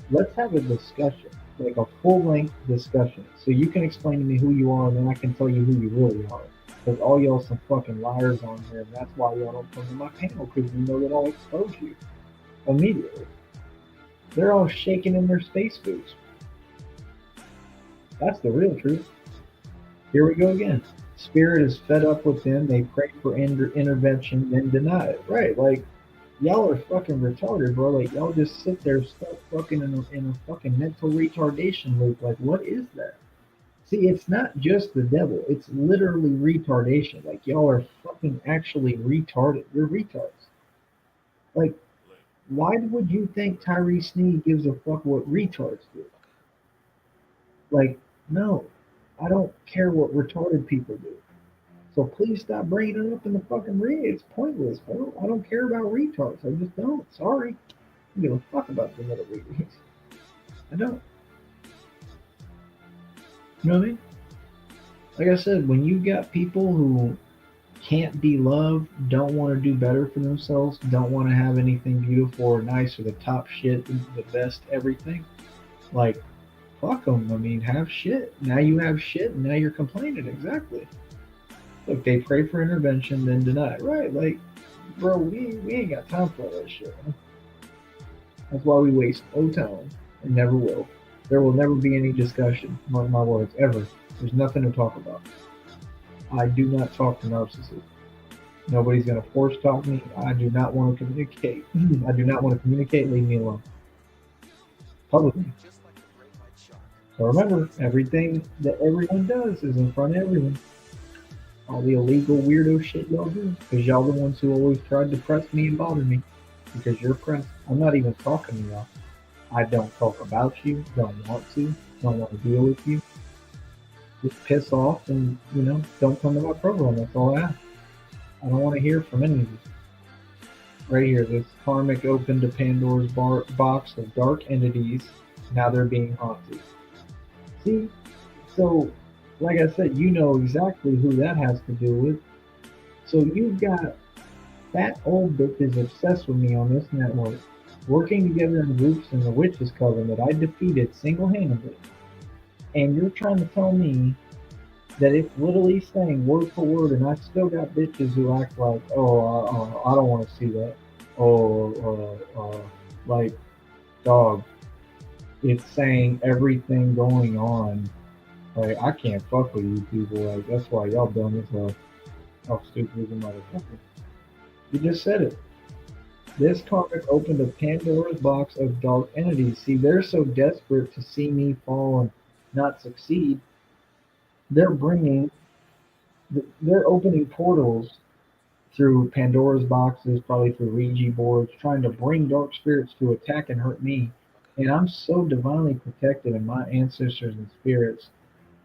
Let's have a discussion, like a full length discussion, so you can explain to me who you are and then I can tell you who you really are. Because all y'all some fucking liars on here, and that's why y'all don't come to my panel, because you know that I'll expose you immediately. They're all shaking in their space boots. That's the real truth. Here we go again. Spirit is fed up with them. They pray for intervention, then deny it. Right? Like, y'all are fucking retarded, bro. Like, y'all just sit there stuck fucking in a fucking mental retardation loop. Like, what is that? See, it's not just the devil. It's literally retardation. Like, y'all are fucking actually retarded. You're retards. Like, why would you think Tyree Sneed gives a fuck what retards do? Like, no. I don't care what retarded people do. So please stop bringing it up in the fucking ring. It's pointless, bro. I don't care about retards. I just don't. Sorry. I don't give a fuck about the little retards. I don't. You know what I mean? Like I said, when you got people who can't be loved, don't want to do better for themselves, don't want to have anything beautiful or nice or the top shit, the best everything, like, fuck them. I mean, have shit. Now you have shit, and now you're complaining. Exactly. Look, they pray for intervention, then deny it. Right? Like, bro, we ain't got time for all that shit. Man. That's why we waste no time and never will. There will never be any discussion, mark my words, ever. There's nothing to talk about. I do not talk to narcissists. Nobody's going to force talk me. I do not want to communicate. I do not want to communicate. Leave me alone. Publicly. So remember, everything that everyone does is in front of everyone. All the illegal weirdo shit y'all do, because y'all the ones who always tried to press me and bother me, because you're pressed. I'm not even talking to y'all. I don't talk about you, don't want to deal with you. Just piss off and, don't come to my program. That's all I ask. I don't want to hear from any of you. Right here, this karmic opened a Pandora's box of dark entities. Now they're being haunted. See? So, like I said, you know exactly who that has to do with. So you've got fat old bitches obsessed with me on this network, working together in groups in the Witches Coven that I defeated single-handedly. And you're trying to tell me that it's literally saying word for word, and I still got bitches who act like, oh, I don't want to see that. oh, like, dog, it's saying everything going on. Like, I can't fuck with you people. Like, that's why y'all dumb as hell. Oh, stupid as a motherfucker. You just said it. This comic opened a Pandora's box of dark entities. See, they're so desperate to see me fall and not succeed. They're bringing, they're opening portals through Pandora's boxes, probably through Ouija boards, trying to bring dark spirits to attack and hurt me. And I'm so divinely protected, and my ancestors and spirits,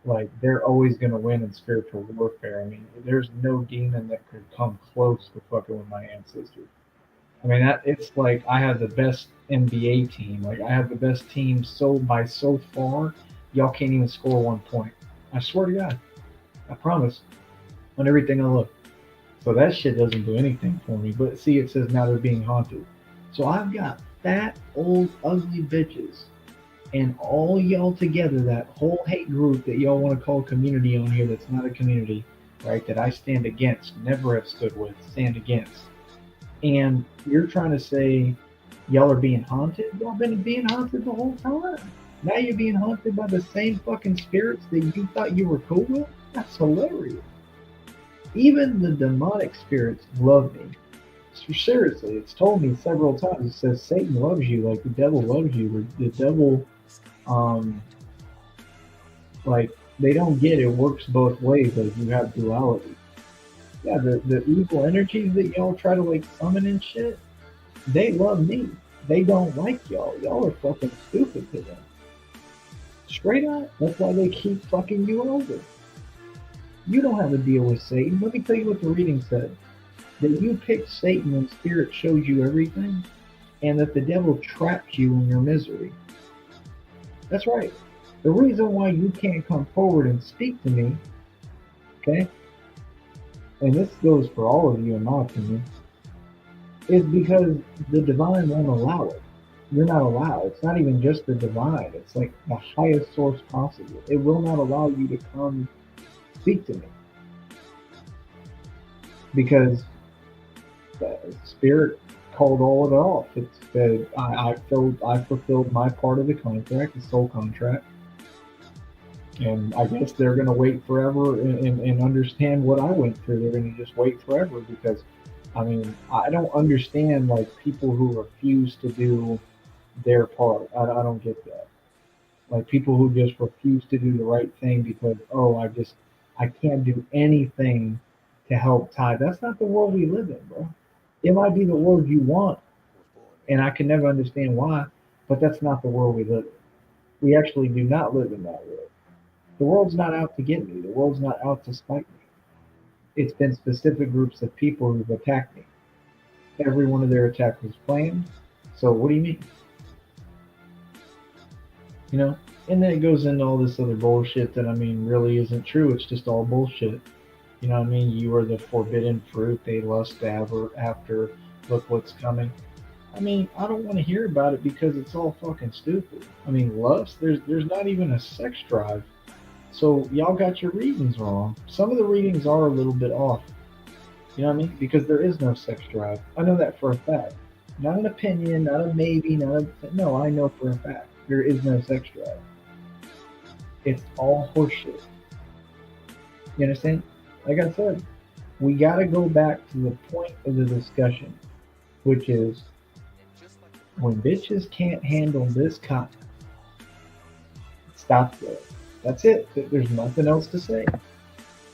like, they're always going to win in spiritual warfare. I mean, there's no demon that could come close to fucking with my ancestors. I mean, that it's like I have the best NBA team. Like, I have the best team so far, y'all can't even score 1 point. I swear to God, I promise on everything I look. So that shit doesn't do anything for me. But see, it says now they're being haunted. So I've got fat, old, ugly bitches, and all y'all together, that whole hate group that y'all want to call community on here that's not a community, right? That I stand against, never have stood with, stand against. And you're trying to say y'all are being haunted? Y'all been being haunted the whole time. Now you're being haunted by the same fucking spirits that you thought you were cool with? That's hilarious. Even the demonic spirits love me. So seriously, it's told me several times. It says Satan loves you, like the devil loves you. The devil, um, like, they don't get it works both ways. Like, you have duality. Yeah, the evil energies that y'all try to like summon and shit, they love me. They don't like y'all. Y'all are fucking stupid to them. Straight up. That's why they keep fucking you over. You don't have a deal with Satan. Let me tell you what the reading said. That you picked Satan when Spirit shows you everything, and that the devil traps you in your misery. That's right. The reason why you can't come forward and speak to me, okay, and this goes for all of you in my opinion, is because the divine won't allow it. You're not allowed. It's not even just the divine. It's like the highest source possible. It will not allow you to come speak to me because the spirit called all of it off. It said I fulfilled my part of the contract, the soul contract, and I guess they're gonna wait forever and understand what I went through. They're gonna just wait forever because, I mean, I don't understand like people who refuse to do their part. I don't get that. Like people who just refuse to do the right thing because I can't do anything to help Ty. That's not the world we live in, bro. It might be the world you want, was born in. and I can never understand why, but that's not the world we live in. We actually do not live in that world. The world's not out to get me. The world's not out to spite me. It's been specific groups of people who've attacked me. Every one of their attacks was planned. So what do you mean? You know? And then it goes into all this other bullshit that I mean really isn't true. It's just all bullshit. You know what I mean? You are the forbidden fruit they lust after. Look what's coming. I mean, I don't want to hear about it because it's all fucking stupid. I mean, lust. There's not even a sex drive. So y'all got your readings wrong. Some of the readings are a little bit off. You know what I mean? Because there is no sex drive. I know that for a fact. Not an opinion, not a maybe, not a no. I know for a fact there is no sex drive. It's all horseshit. You understand? Like I said, we got to go back to the point of the discussion, which is when bitches can't handle this content, it stops there. That's it. There's nothing else to say.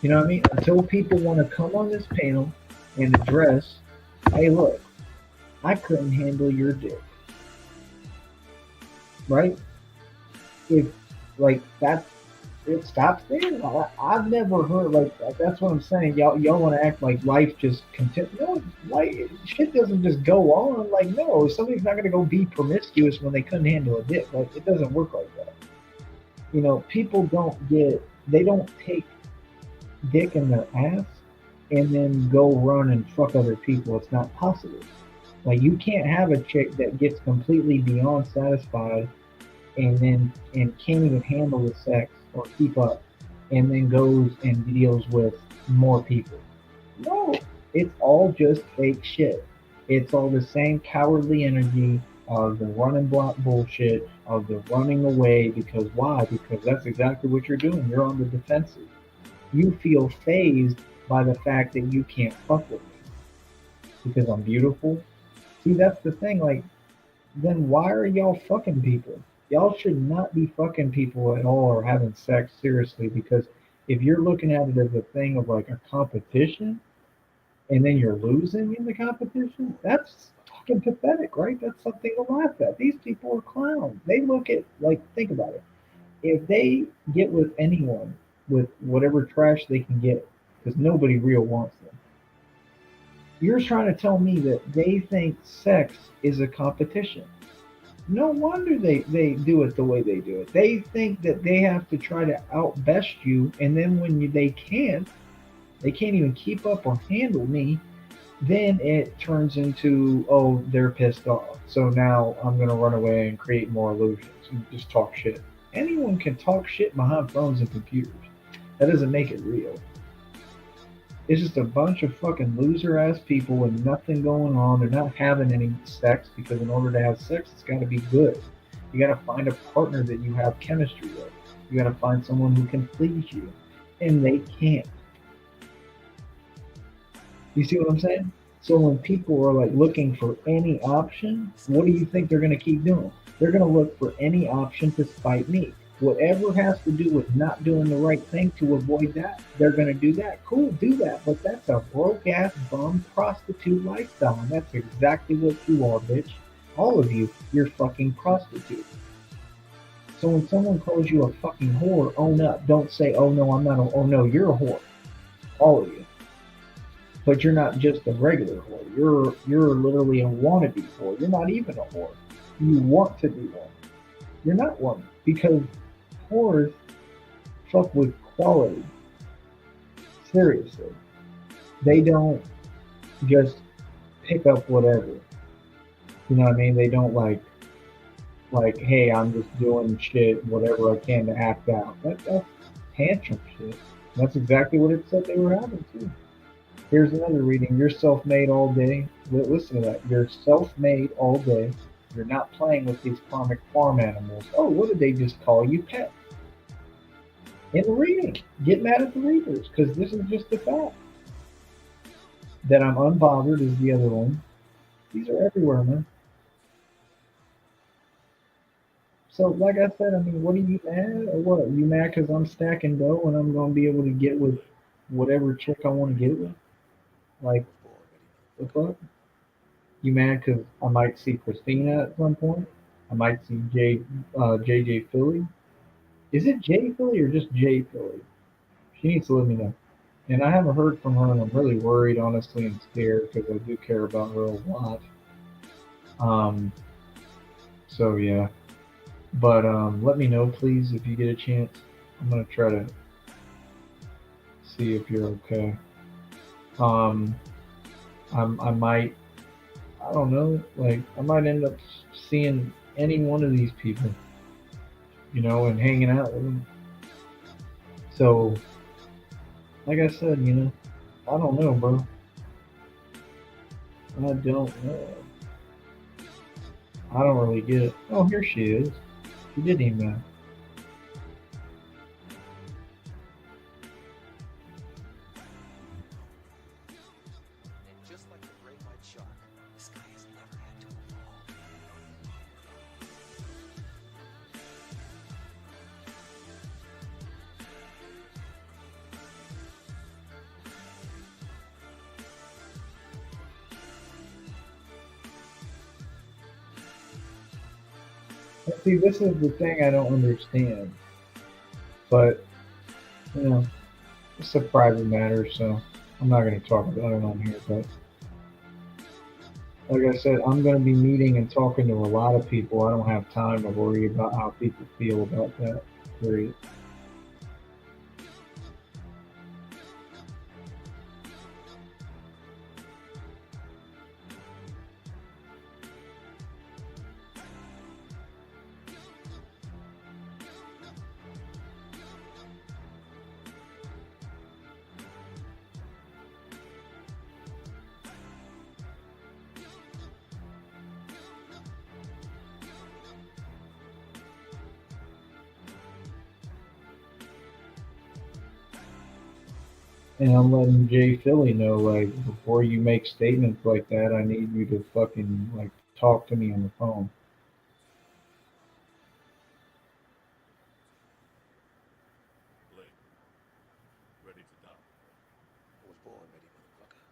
You know what I mean? Until people want to come on this panel and address, hey, look, I couldn't handle your dick, right? If like that's it stops there. I've never heard like that's what I'm saying. Y'all want to act like life just continue. No, like shit doesn't just go on. Like no, somebody's not gonna go be promiscuous when they couldn't handle a dick. Like it doesn't work like that. You know, people they don't take dick in their ass and then go run and fuck other people. It's not possible. Like you can't have a chick that gets completely beyond satisfied and can't even handle the sex or keep up and then goes and deals with more people. No, it's all just fake shit. It's all the same cowardly energy of the run and block bullshit, of the running away. Because why? Because that's exactly what you're doing. You're on the defensive. You feel phased by the fact that you can't fuck with me because I'm beautiful. See, that's the thing. Like, then why are y'all fucking people? Y'all should not be fucking people at all or having sex seriously because if you're looking at it as a thing of like a competition and then you're losing in the competition, that's fucking pathetic, right? That's something to laugh at. These people are clowns. They look at, like, think about it. If they get with anyone with whatever trash they can get, because nobody real wants them, you're trying to tell me that they think sex is a competition. No wonder they do it the way they do it. They think that they have to try to outbest you, and then when they can't even keep up or handle me. Then it turns into, oh, they're pissed off. So now I'm gonna run away and create more illusions and just talk shit. Anyone can talk shit behind phones and computers. That doesn't make it real. It's just a bunch of fucking loser ass people with nothing going on. They're not having any sex because in order to have sex, it's got to be good. You got to find a partner that you have chemistry with. You got to find someone who can please you, and they can't. You see what I'm saying? So when people are like looking for any option, what do you think they're going to keep doing? They're going to look for any option to spite me. Whatever has to do with not doing the right thing to avoid that, they're going to do that. Cool, do that. But that's a broke ass bum prostitute lifestyle. And that's exactly what you are, bitch. All of you, you're fucking prostitutes. So when someone calls you a fucking whore, own up. Don't say, oh no, I'm not oh no, you're a whore. All of you. But you're not just a regular whore. You're literally a wannabe whore. You're not even a whore. You want to be one. You're not one because whores fuck with quality. Seriously, they don't just pick up whatever. You know what I mean? They don't like hey, I'm just doing shit whatever I can to act out. That's tantrum shit. That's exactly what it said they were having too. Here's another reading. You're self-made all day. Listen to that. You're self-made all day. You're not playing with these karmic farm animals. Oh, what did they just call you? Pet. In the reading. Get mad at the readers because this is just a fact. That I'm unbothered is the other one. These are everywhere, man. So, like I said, I mean, what are you mad or what? Are you mad because I'm stacking dough and I'm going to be able to get with whatever chick I want to get with? Like, I was born ready, the motherfucker. fuck? You mad because I might see Christina at some point? I might see JJ Philly. Is it J Philly or just J Philly? She needs to let me know. And I haven't heard from her, and I'm really worried, honestly, and scared because I do care about her a lot. Um, so yeah. But let me know, please, if you get a chance. I'm gonna try to see if you're okay. Um, I might, I don't know, like I might end up seeing any one of these people, and hanging out with them. So, like I said, I don't know, bro. I don't know. I don't really get it. Oh, here she is. She didn't even. And just like the great white shark, the sky has never had to evolve. See, this is the thing I don't understand. But you know, it's a private matter, so I'm not going to talk about it on here. But like I said, I'm going to be meeting and talking to a lot of people. I don't have time to worry about how people feel about that. Period. And I'm letting Jay Philly know, like, before you make statements like that, I need you to fucking, like, talk to me on the phone. Blake, ready to die. I was born ready, motherfucker.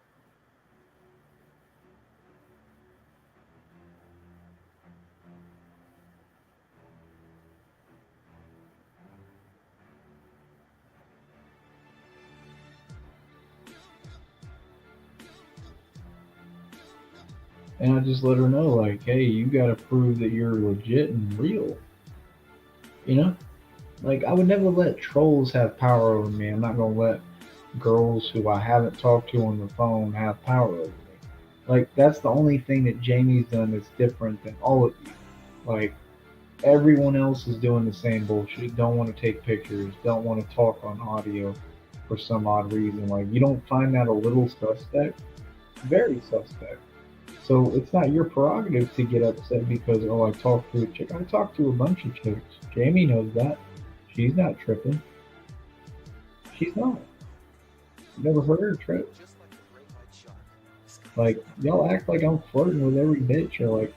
And I just let her know, like, hey, you gotta prove that you're legit and real. You know? Like, I would never let trolls have power over me. I'm not gonna let girls who I haven't talked to on the phone have power over me. Like, that's the only thing that Jamie's done that's different than all of you. Like, everyone else is doing the same bullshit. Don't want to take pictures. Don't want to talk on audio for some odd reason. Like, you don't find that a little suspect? Very suspect. So it's not your prerogative to get upset because, oh, I talked to a chick. I talked to a bunch of chicks. Jamie knows that. She's not tripping. She's not. Never heard her trip. Just like the great white shark, the sky is Like, never y'all act like I'm flirting with every bitch or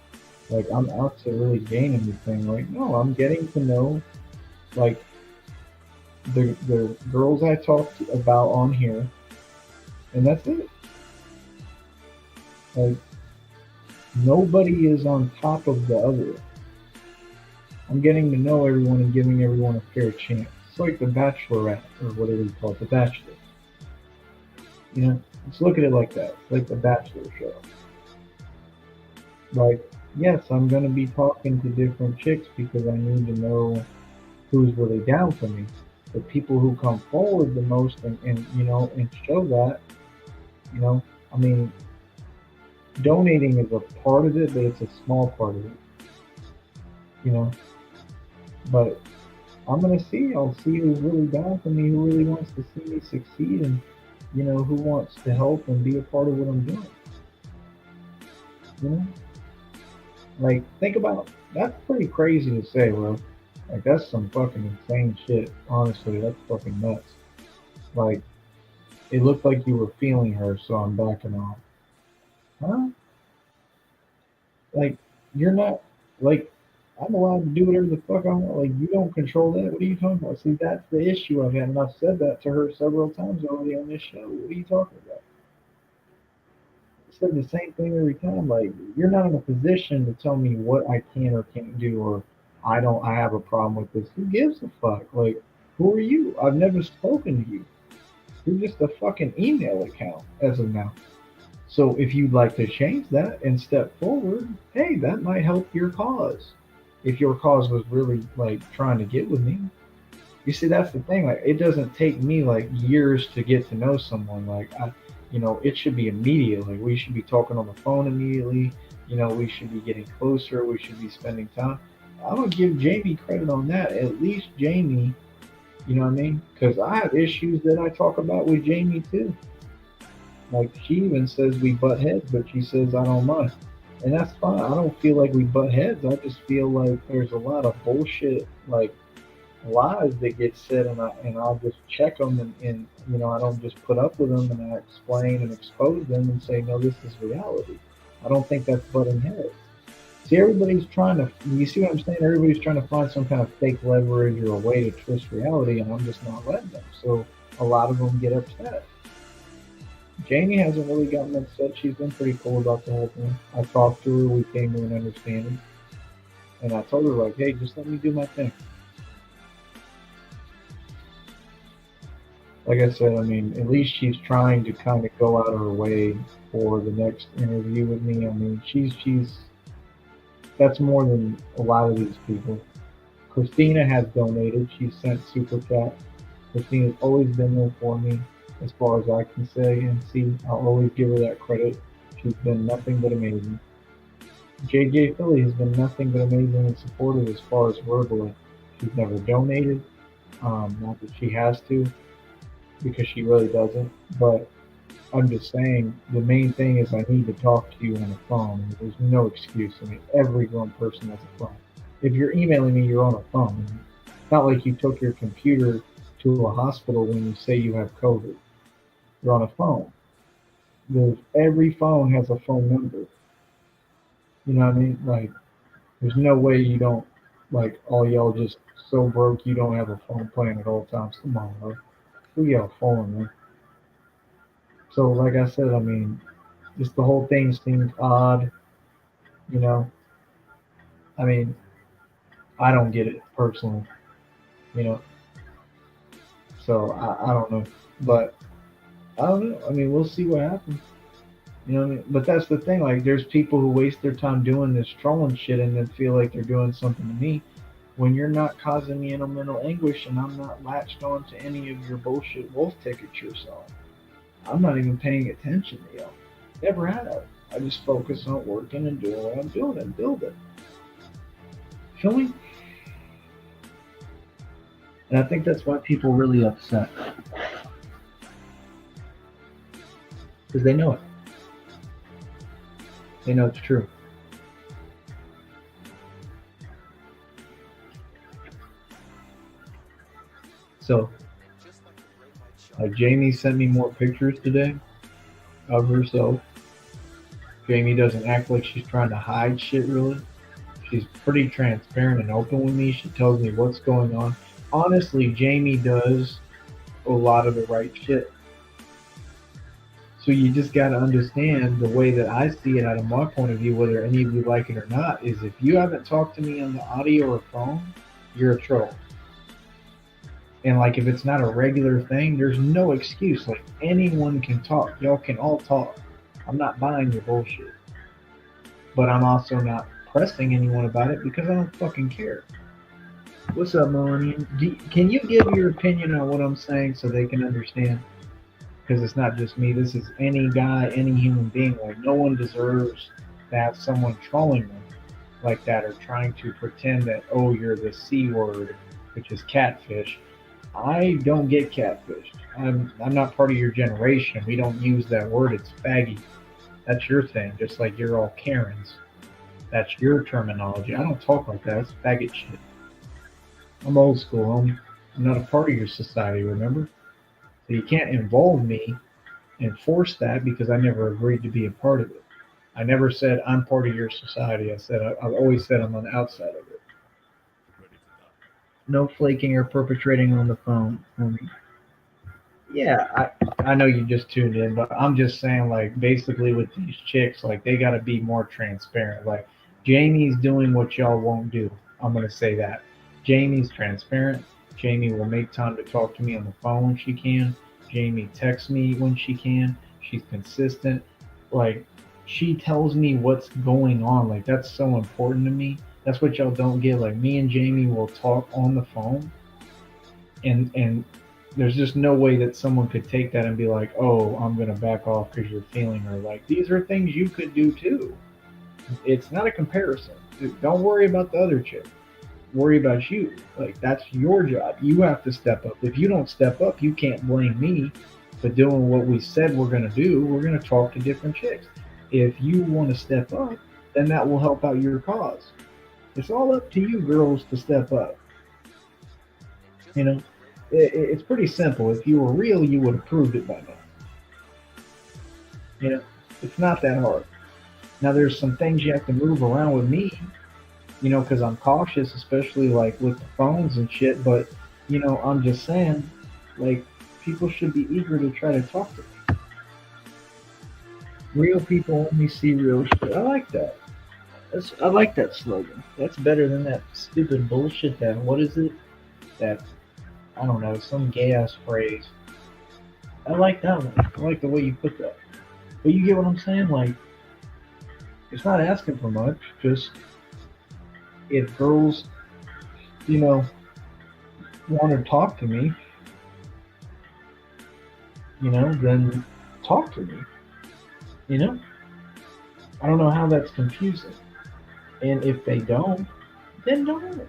like I'm out to really gain anything. Like, no, I'm getting to know like the girls I talked about on here, and that's it. Like, nobody is on top of the other. I'm getting to know everyone and giving everyone a fair chance. It's like the Bachelorette or whatever you call it, the Bachelor. You know, let's look at it like that. It's like the Bachelor show. Like, yes, I'm gonna be talking to different chicks because I need to know who's really down for me. The people who come forward the most and you know and show that, you know, I mean, donating is a part of it, but it's a small part of it, you know. But I'm gonna see. I'll see who's really down for me, who really wants to see me succeed, and you know who wants to help and be a part of what I'm doing. You know, like think about that's pretty crazy to say, bro. Like that's some fucking insane shit. Honestly, that's fucking nuts. Like it looked like you were feeling her, so I'm backing off. Huh? Like you're not like I'm allowed to do whatever the fuck I want. Like you don't control that. What are you talking about? See, that's the issue I've had, and I've said that to her several times already on this show. What are you talking about? I said the same thing every time. Like you're not in a position to tell me what I can or can't do, or I have a problem with this. Who gives a fuck? Like who are you? I've never spoken to you. You're just a fucking email account as of now. So if you'd like to change that and step forward, hey, that might help your cause. If your cause was really like trying to get with me. You see, that's the thing. Like, it doesn't take me like years to get to know someone. Like, it should be immediate. Like, we should be talking on the phone immediately. You know, we should be getting closer. We should be spending time. I'm gonna give Jamie credit on that. At least Jamie, you know what I mean? Because I have issues that I talk about with Jamie too. Like she even says we butt heads, but she says I don't mind, and that's fine. I don't feel like we butt heads. I just feel like there's a lot of bullshit, like lies that get said, and I'll just check them, and you know I don't just put up with them, and I explain and expose them and say no, this is reality. I don't think that's butting heads. See, everybody's trying to. You see what I'm saying? Everybody's trying to find some kind of fake leverage or a way to twist reality, and I'm just not letting them. So a lot of them get upset. Jamie hasn't really gotten upset. She's been pretty cool about the whole thing. I talked to her. We came to an understanding, and I told her like, "Hey, just let me do my thing." Like I said, I mean, at least she's trying to kind of go out of her way for the next interview with me. I mean, she's that's more than a lot of these people. Christina has donated. She's sent super chat. Christina's always been there for me, as far as I can say and see. I'll always give her that credit. She's been nothing but amazing. JJ Philly has been nothing but amazing and supportive as far as verbally. She's never donated. Not that she has to, because she really doesn't. But I'm just saying the main thing is I need to talk to you on the phone. There's no excuse. I mean, every grown person has a phone. If you're emailing me, you're on a phone. It's not like you took your computer to a hospital when you say you have COVID. You're on a phone. Every phone has a phone number. You know what I mean? Like, there's no way you don't, like, all y'all just so broke you don't have a phone playing at all times. Come on, bro. Who y'all fooling, man? So, like I said, I mean, just the whole thing seems odd. You know, I mean, I don't get it personally. You know, so I don't know, but I don't know. I mean, we'll see what happens. You know what I mean? But that's the thing. Like, there's people who waste their time doing this trolling shit and then feel like they're doing something to me when you're not causing me any mental anguish and I'm not latched on to any of your bullshit wolf tickets you're selling. I'm not even paying attention to y'all. Never have. I just focus on working and doing what I'm doing and building. Feel me? And I think that's why people are really upset because they know it. They know it's true. So, And just like the great white shark, like Jamie sent me more pictures today of herself. Jamie doesn't act like she's trying to hide shit really. She's pretty transparent and open with me. She tells me what's going on. Honestly, Jamie does a lot of the right shit. So you just got to understand the way that I see it out of my point of view, whether any of you like it or not, is if you haven't talked to me on the audio or phone, you're a troll. And like if it's not a regular thing, there's no excuse. Like anyone can talk. Y'all can all talk. I'm not buying your bullshit. But I'm also not pressing anyone about it because I don't fucking care. What's up, Millennium? Can you give your opinion on what I'm saying so they can understand? Because it's not just me. This is any guy, any human being. Like no one deserves to have someone trolling them like that or trying to pretend that you're the c word, which is catfish. I don't get catfished. I'm not part of your generation. We don't use that word. It's faggy. That's your thing. Just like you're all Karens. That's your terminology. I don't talk like that. That's faggot shit. I'm old school. I'm not a part of your society. Remember? So you can't involve me and force that because I never agreed to be a part of it. I never said I'm part of your society. I've always said I'm on the outside of it. No flaking or perpetrating on the phone. Yeah, I know you just tuned in, but I'm just saying like basically with these chicks, like they got to be more transparent. Like Jamie's doing what y'all won't do. I'm gonna say that. Jamie's transparent. Jamie will make time to talk to me on the phone when she can. Jamie texts me when she can. She's consistent. Like she tells me what's going on. Like that's so important to me. That's what y'all don't get. Like me and Jamie will talk on the phone and there's just no way that someone could take that and be like, "Oh, I'm gonna back off because you're feeling her." Like these are things you could do too. It's not a comparison. Dude, don't worry about the other chick. Worry about you. Like that's your job. You have to step up. If you don't step up, you can't blame me for doing what we said we're gonna do. We're gonna talk to different chicks. If you want to step up, then that will help out your cause. It's all up to you girls to step up. and You just like know, the great white shark, it's pretty simple. If you were real, you would have proved it by now. You know, it's not that hard. Now, there's some things you have to move around with me, because I'm cautious, especially like with the phones and shit. But, I'm just saying, like, people should be eager to try to talk to me. Real people only see real shit. I like that. I like that slogan. That's better than that stupid bullshit. What is it? That, I don't know, some gay ass phrase. I like that one. I like the way you put that. But you get what I'm saying? Like, it's not asking for much. Just if girls, you know, want to talk to me, then talk to me. You know, I don't know how that's confusing. And if they don't, then don't.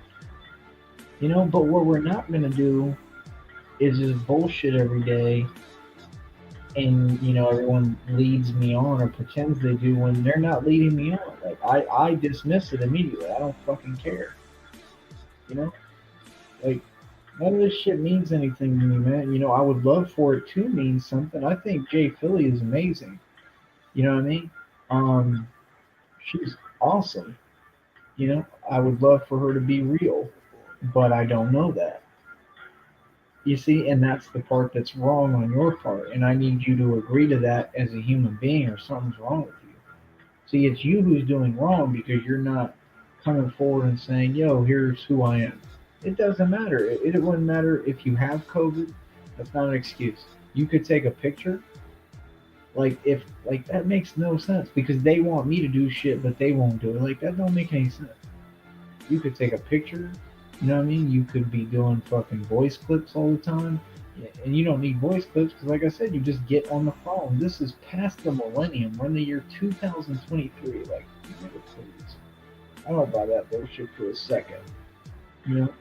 But what we're not gonna do is just bullshit every day, and everyone leads me on or pretends they do when they're not leading me on. Like I dismiss it immediately. I don't fucking care. You know, like None of this shit means anything to me, man. I would love for it to mean something. I think Jay Philly is amazing. You know what I mean? Um, she's awesome. I would love for her to be real, but I don't know that. You see, and that's the part that's wrong on your part, and I need you to agree to that as a human being, or something's wrong with you. See, it's you who's doing wrong because you're not coming forward and saying, "Yo, here's who I am." It doesn't matter. It wouldn't matter if you have COVID. That's not an excuse. You could take a picture. Like that makes no sense because they want me to do shit, but they won't do it. Like that don't make any sense. You could take a picture. You know what I mean? You could be doing fucking voice clips all the time. Yeah, and you don't need voice clips because, like I said, you just get on the phone. This is past the millennium. We're in the year 2023. Like, nigga, please. I don't buy that bullshit for a second. You know?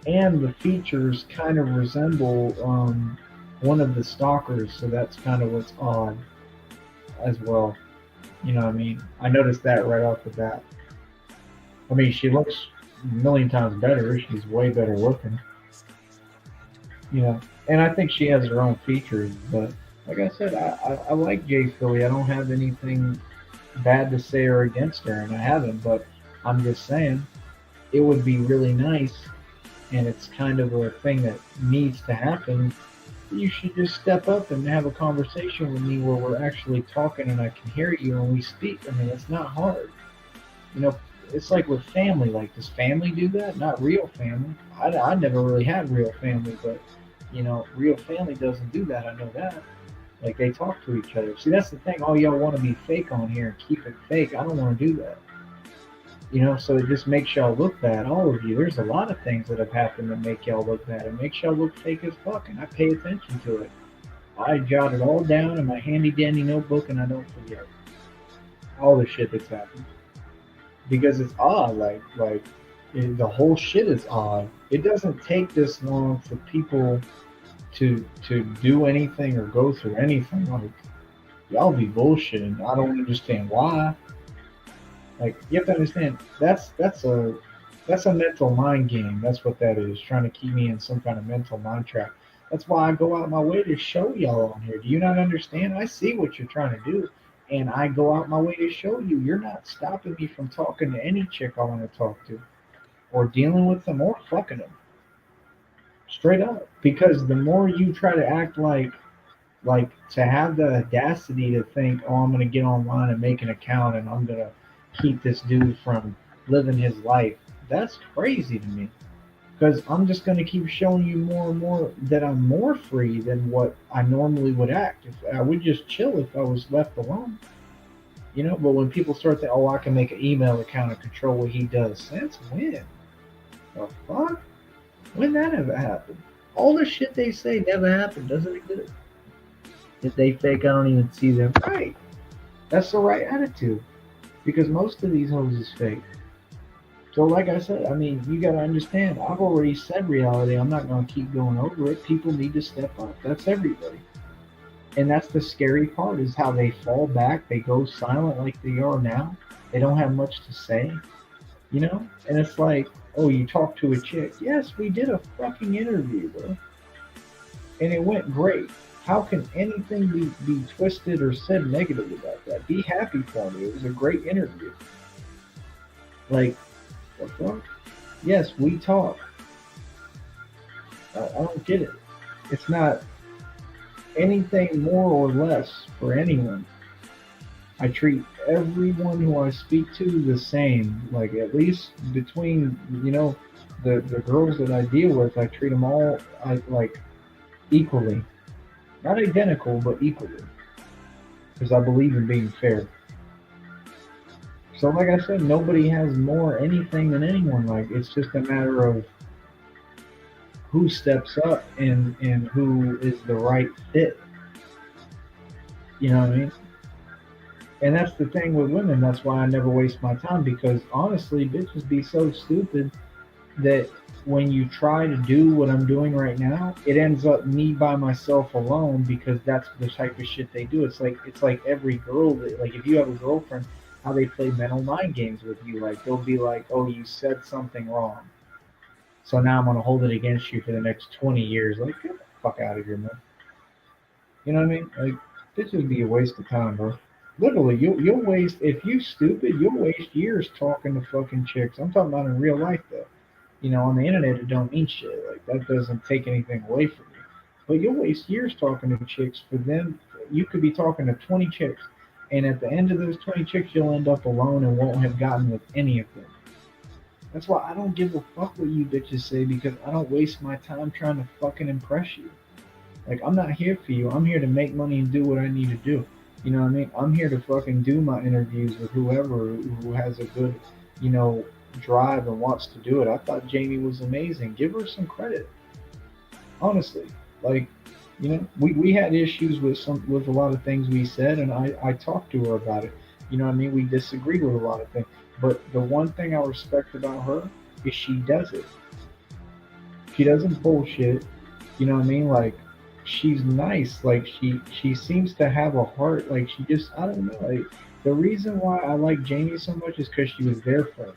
And the features kind of resemble one of the stalkers, so that's kind of what's odd as well. You know what I mean? I noticed that right off the bat. I mean, she looks a million times better. She's way better looking. This guy has never had to You evolve. know, and I think she has her own features. But like I said, I like Jay Philly. I don't have anything bad to say or against her, and I haven't. But I'm just saying it would be really nice, and it's kind of a thing that needs to happen. You should just step up and have a conversation with me where we're actually talking and I can hear you and we speak. I mean, it's not hard. You know, it's like with family. Like, does family do that? Not real family. I never really had real family, but real family doesn't do that. I know that. Like, they talk to each other. See, that's the thing. All y'all want to be fake on here and keep it fake. I don't want to do that. So it just makes y'all look bad, all of you. There's a lot of things that have happened that make y'all look bad. It makes y'all look fake as fuck, and I pay attention to it. I jot it all down in my handy dandy notebook, and I don't forget all the shit that's happened because it's odd. The whole shit is odd. It doesn't take this long for people to do anything or go through anything. Like, y'all be bullshitting. I don't understand why. Like, you have to understand that's a mental mind game. That's what that is, trying to keep me in some kind of mental mind trap. That's why I go out my way to show y'all on here. Do you not understand? I see what you're trying to do, and I go out my way to show you. You're not stopping me from talking to any chick I want to talk to, or dealing with them, or fucking them. Straight up. Because the more you try to act like to have the audacity to think, oh, I'm gonna get online and make an account and I'm gonna keep this dude from living his life. That's crazy to me. Because I'm just gonna keep showing you more and more that I'm more free than what I normally would act. If I would just chill if I was left alone. But when people start to, oh, I can make an email account and control what he does. Since when? The fuck? When that ever happened? All the shit they say never happened, doesn't exist. If they fake, I don't even see them. Right. That's the right attitude. Because most of these hoes is fake. So, like I said, I mean, you gotta understand. I've already said reality. I'm not gonna keep going over it. People need to step up. That's everybody. And that's the scary part is how they fall back. They go silent like they are now. They don't have much to say. And it's like, oh, you talk to a chick. Yes, we did a fucking interview, bro. And it went great. How can anything be twisted or said negative about that? Be happy for me. It was a great interview. Like, the fuck? Yes, we talk. I don't get it. It's not anything more or less for anyone. I treat everyone who I speak to the same. Like, at least between, the girls that I deal with, I treat them all like equally. Not identical, but equally. Because I believe in being fair. So, like I said, nobody has more anything than anyone. Like, it's just a matter of who steps up and who is the right fit. You know what I mean? And that's the thing with women. That's why I never waste my time because honestly, bitches be so stupid that when you try to do what I'm doing right now, it ends up me by myself alone because that's the type of shit they do. It's like every girl that, like, if you have a girlfriend, how they play mental mind games with you. Like, they'll be like, "Oh, you said something wrong." So now I'm gonna hold it against you for the next 20 years. Like, get the fuck out of here, man. You know what I mean? Like, this would be a waste of time, bro. Literally, you'll waste if you stupid, you'll waste years talking to fucking chicks. I'm talking about in real life though. You know, on the internet it don't mean shit. Like that doesn't take anything away from you. But you'll waste years talking to chicks for them. You could be talking to 20 chicks, and at the end of those 20 chicks, you'll end up alone and won't have gotten with any of them. That's why I don't give a fuck what you bitches say because I don't waste my time trying to fucking impress you. Like I'm not here for you. I'm here to make money and do what I need to do. You know what I mean? I'm here to fucking do my interviews with whoever who has a good, you know, drive and wants to do it. I thought Jamie was amazing. Give her some credit. Honestly. Like, you know, we had issues with a lot of things we said and I talked to her about it. You know what I mean? We disagreed with a lot of things. But the one thing I respect about her is she does it. She doesn't bullshit. You know what I mean? Like she's nice. Like she seems to have a heart. Like she just I don't know. Like the reason why I like Jamie so much is because she was there for me,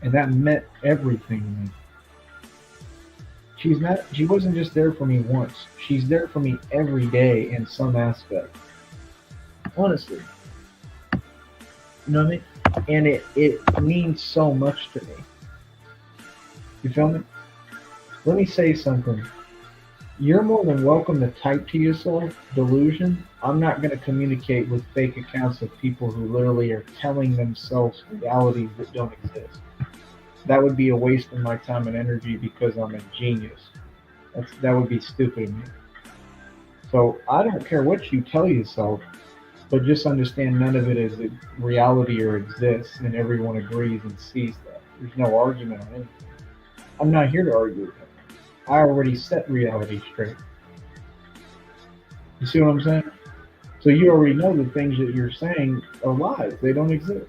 and that meant everything to me. She's not. She wasn't just there for me once. She's there for me every day in some aspect. Honestly, you know what I mean? And it means so much to me. You feel me? Let me say something. You're more than welcome to type to yourself delusion. I'm not going to communicate with fake accounts of people who literally are telling themselves realities that don't exist. That would be a waste of my time and energy because I'm a genius. That would be stupid of me. So I don't care what you tell yourself, but just understand none of it is a reality or exists, and everyone agrees and sees that. There's no argument on anything. I'm not here to argue with him. I already set reality straight. You see what I'm saying? So you already know the things that you're saying are lies. They don't exist.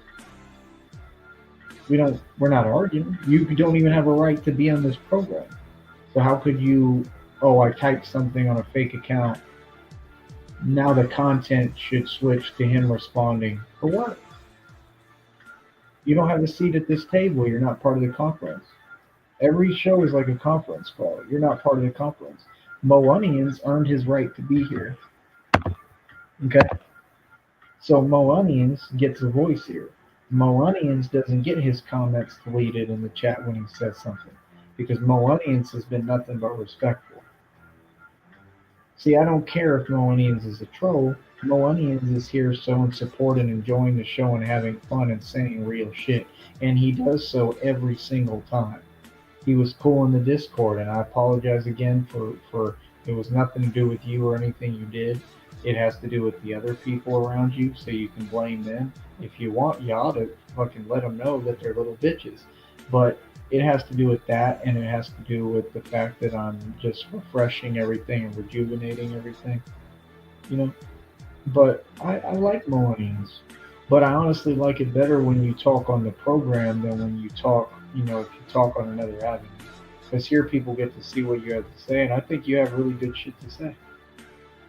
We're not arguing. You don't even have a right to be on this program. So how could you oh I typed something on a fake account. Now the content should switch to him responding. For what? You don't have a seat at this table. You're not part of the conference. Every show is like a conference call. You're not part of the conference. Mo Onions earned his right to be here. Okay? So Mo Onions gets a voice here. Mo Onions doesn't get his comments deleted in the chat when he says something. Because Mo Onions has been nothing but respectful. See, I don't care if Mo Onions is a troll. Mo Onions is here showing support and enjoying the show and having fun and saying real shit. And he does so every single time. He was cool in the Discord, and I apologize again for it was nothing to do with you or anything you did. It has to do with the other people around you, so you can blame them. If you want, you ought to fucking let them know that they're little bitches. But it has to do with that, and it has to do with the fact that I'm just refreshing everything and rejuvenating everything, you know. But I like Millennials, but I honestly like it better when you talk on the program than when you talk, you know, if you talk on another avenue. Because here people get to see what you have to say, and I think you have really good shit to say.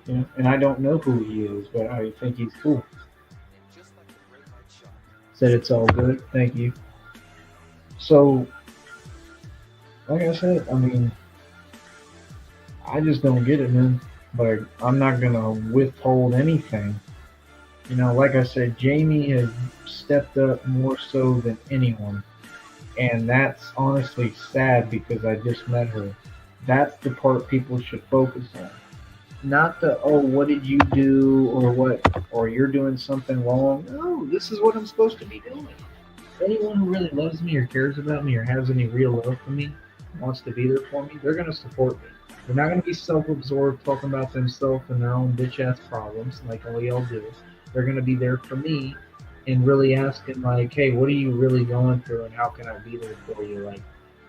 You know, and I don't know who he is, but I think he's cool. Said it's all good. Thank you. So, like I said, I mean, I just don't get it, man. Like, I'm not gonna withhold anything. You know, like I said, Jamie has stepped up more so than anyone. And that's honestly sad because I just met her. That's the part people should focus on. Not the, oh, what did you do or what, or you're doing something wrong. No, this is what I'm supposed to be doing. Anyone who really loves me or cares about me or has any real love for me, wants to be there for me, they're going to support me. They're not going to be self-absorbed talking about themselves and their own bitch-ass problems like all y'all do. They're going to be there for me and really asking like, hey, what are you really going through and how can I be there for you?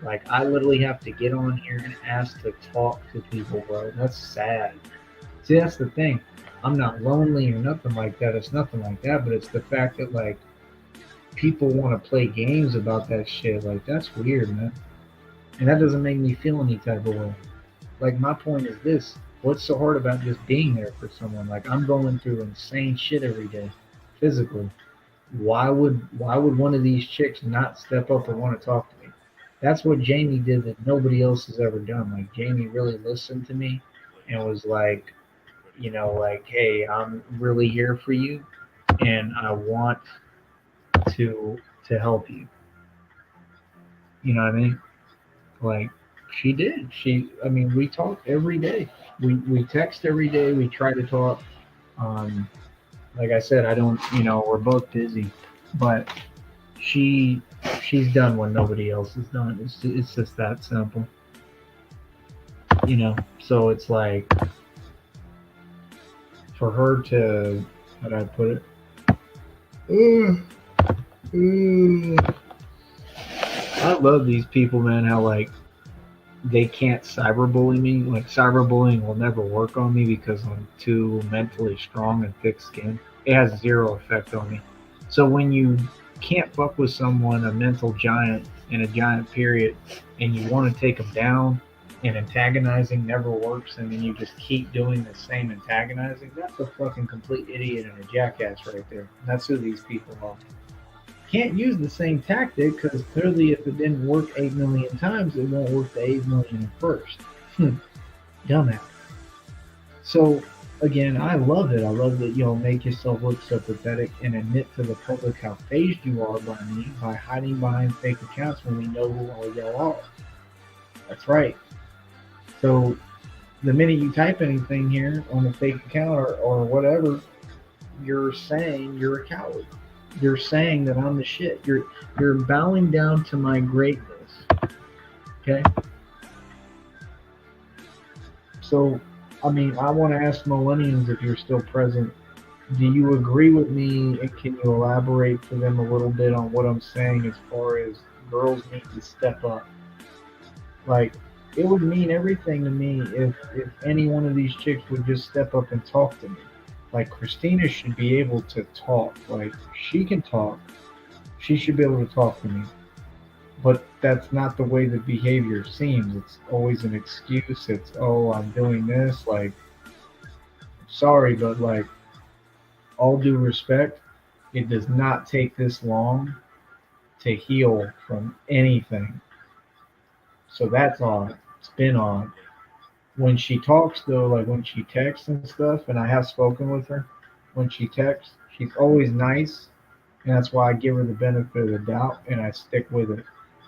Like I literally have to get on here and ask to talk to people, bro. That's sad. See, that's the thing. I'm not lonely or nothing like that. It's nothing like that, but it's the fact that like people want to play games about that shit. Like that's weird, man. And that doesn't make me feel any type of way. Like my point is this: what's so hard about just being there for someone? Like I'm going through insane shit every day, physically. Why would one of these chicks not step up and want to talk to me? That's what Jamie did that nobody else has ever done. Like Jamie really listened to me and was like, like, hey, I'm really here for you, and I want to help you. You know what I mean? Like she did. I mean, we talk every day. We text every day. We try to talk. Um, like I said, I don't. We're both busy, but she she's done what nobody else has done. It's just that simple. So it's like for her to, how do I put it? Ugh, ugh. I love these people, man. How like they can't cyberbully me. Like cyberbullying will never work on me because I'm too mentally strong and thick-skinned. It has zero effect on me. So when you can't fuck with someone, a mental giant in a giant period, and you want to take them down, and antagonizing never works, and then you just keep doing the same antagonizing, that's a fucking complete idiot and a jackass right there. That's who these people are. Can't use the same tactic because clearly if it didn't work 8 million times, it won't work the 8 million at first. Dumbass. So, again, I love it. I love that you'll make yourself look so pathetic and admit to the public how phased you are by me by hiding behind fake accounts when we know who all y'all are. That's right. So, the minute you type anything here on a fake account or whatever, you're saying you're a coward. You're saying that I'm the shit. You're bowing down to my greatness. Okay? So, I mean, I want to ask millennials if you're still present. Do you agree with me? And can you elaborate for them a little bit on what I'm saying as far as girls need to step up? Like, it would mean everything to me if any one of these chicks would just step up and talk to me. Like, Christina should be able to talk. Like, she can talk. She should be able to talk to me. But that's not the way the behavior seems. It's always an excuse. It's, oh, I'm doing this. Like, sorry, but like, all due respect, it does not take this long to heal from anything. So that's odd. It's been odd. When she talks, though, like when she texts and stuff, and I have spoken with her, when she texts, she's always nice. And that's why I give her the benefit of the doubt and I stick with it.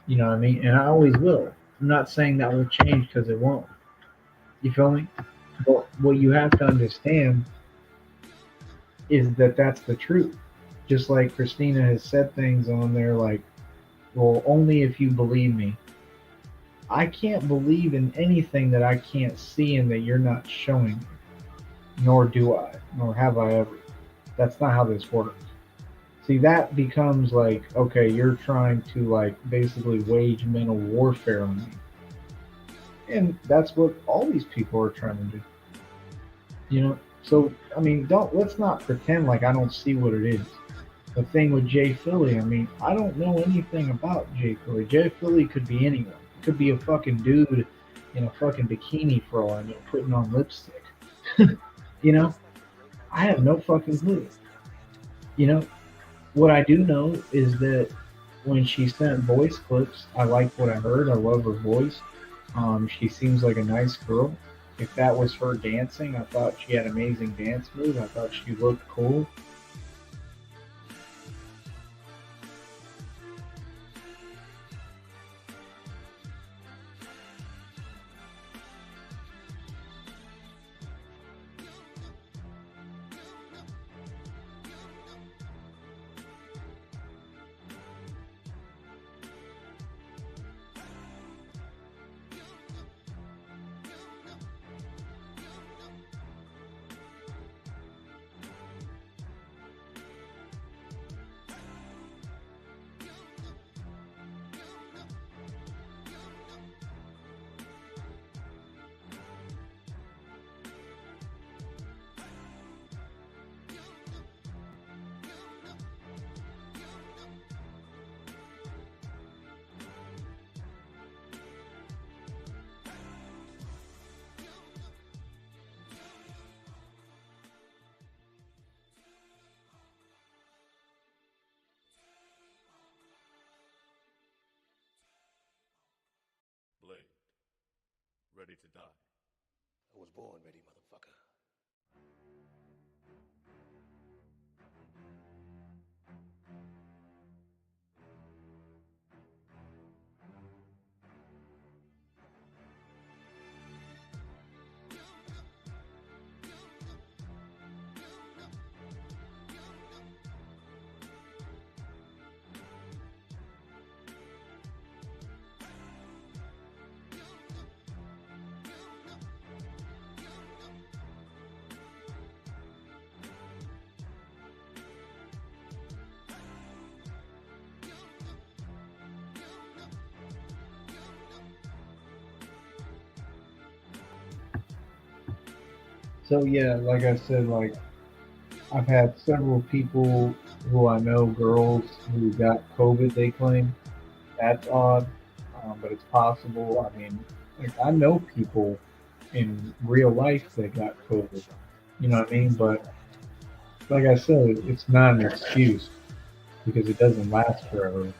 You know what I mean? And I always will. I'm not saying that will change because it won't. You feel me? But what you have to understand is that that's the truth. Just like Christina has said things on there like, well, only if you believe me. I can't believe in anything that I can't see and that you're not showing me. Nor do I. Nor have I ever. That's not how this works. See, that becomes like, okay, you're trying to like basically wage mental warfare on me. And that's what all these people are trying to do. So I mean, don't let's not pretend like I don't see what it is. The thing with Jay Philly, I mean, I don't know anything about Jay Philly. Jay Philly could be anyone. It could be a fucking dude in a fucking bikini for all I know, putting on lipstick. you know, I have no fucking clue. You know, what I do know is that when she sent voice clips, I liked what I heard. I love her voice. She seems like a nice girl. If that was her dancing, I thought she had amazing dance moves. I thought she looked cool. ready to die. I was born ready, motherfucker. So yeah, like I said, like I've had several people who I know, girls who got COVID. They claim that's odd, but it's possible. I mean, like I know people in real life that got COVID. You know what I mean? But like I said, it's not an excuse because it doesn't last forever.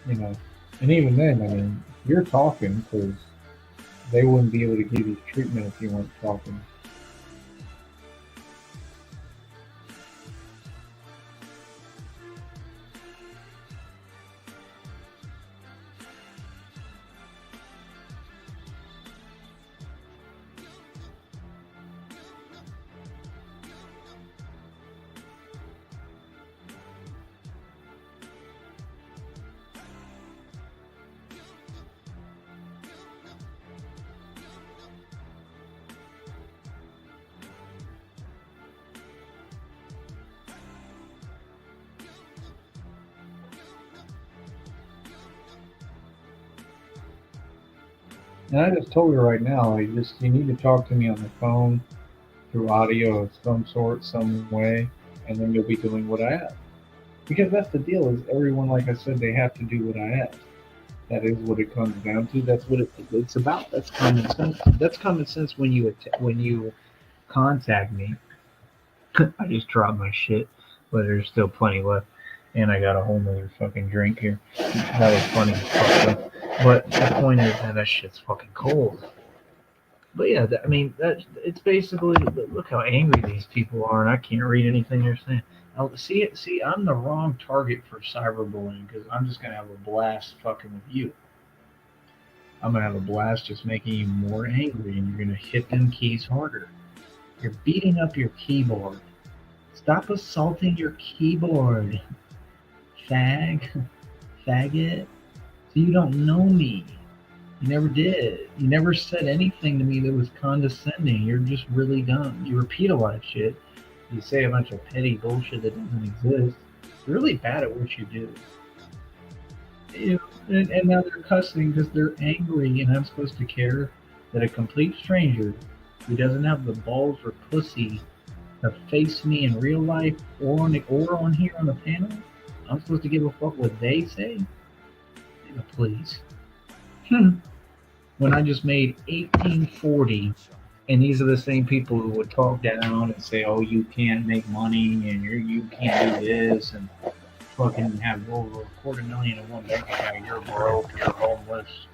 You know, and even then, I mean, you're talking because they wouldn't be able to give you treatment if you weren't talking. And I just told her right now, like, just you need to talk to me on the phone through audio of some sort, some way, and then you'll be doing what I ask. Because that's the deal. Is everyone, like I said, they have to do what I ask. That is what it comes down to. That's what it's about. That's common sense. That's common sense when you contact me. I just dropped my shit, but there's still plenty left. And I got a whole nother fucking drink here. That was funny as fuck. But the point is that shit's fucking cold. But yeah, I mean, that it's basically look how angry these people are, and I can't read anything they're saying. See it. See, I'm the wrong target for cyberbullying because I'm just gonna have a blast fucking with you. I'm gonna have a blast just making you more angry, and you're gonna hit them keys harder. You're beating up your keyboard. Stop assaulting your keyboard, fag, faggot. So you don't know me. You never did. You never said anything to me that was condescending. You're just really dumb. You repeat a lot of shit. You say a bunch of petty bullshit that doesn't exist. You're really bad at what you do. And now they're cussing because they're angry, and I'm supposed to care that a complete stranger who doesn't have the balls or pussy to face me in real life or on here on the panel, I'm supposed to give a fuck what they say? Please. When I just made 1840, and these are the same people who would talk down and say, "Oh, you can't make money, and you can't do this, and fucking have over $250,000 in one bank account. You're broke. You're homeless.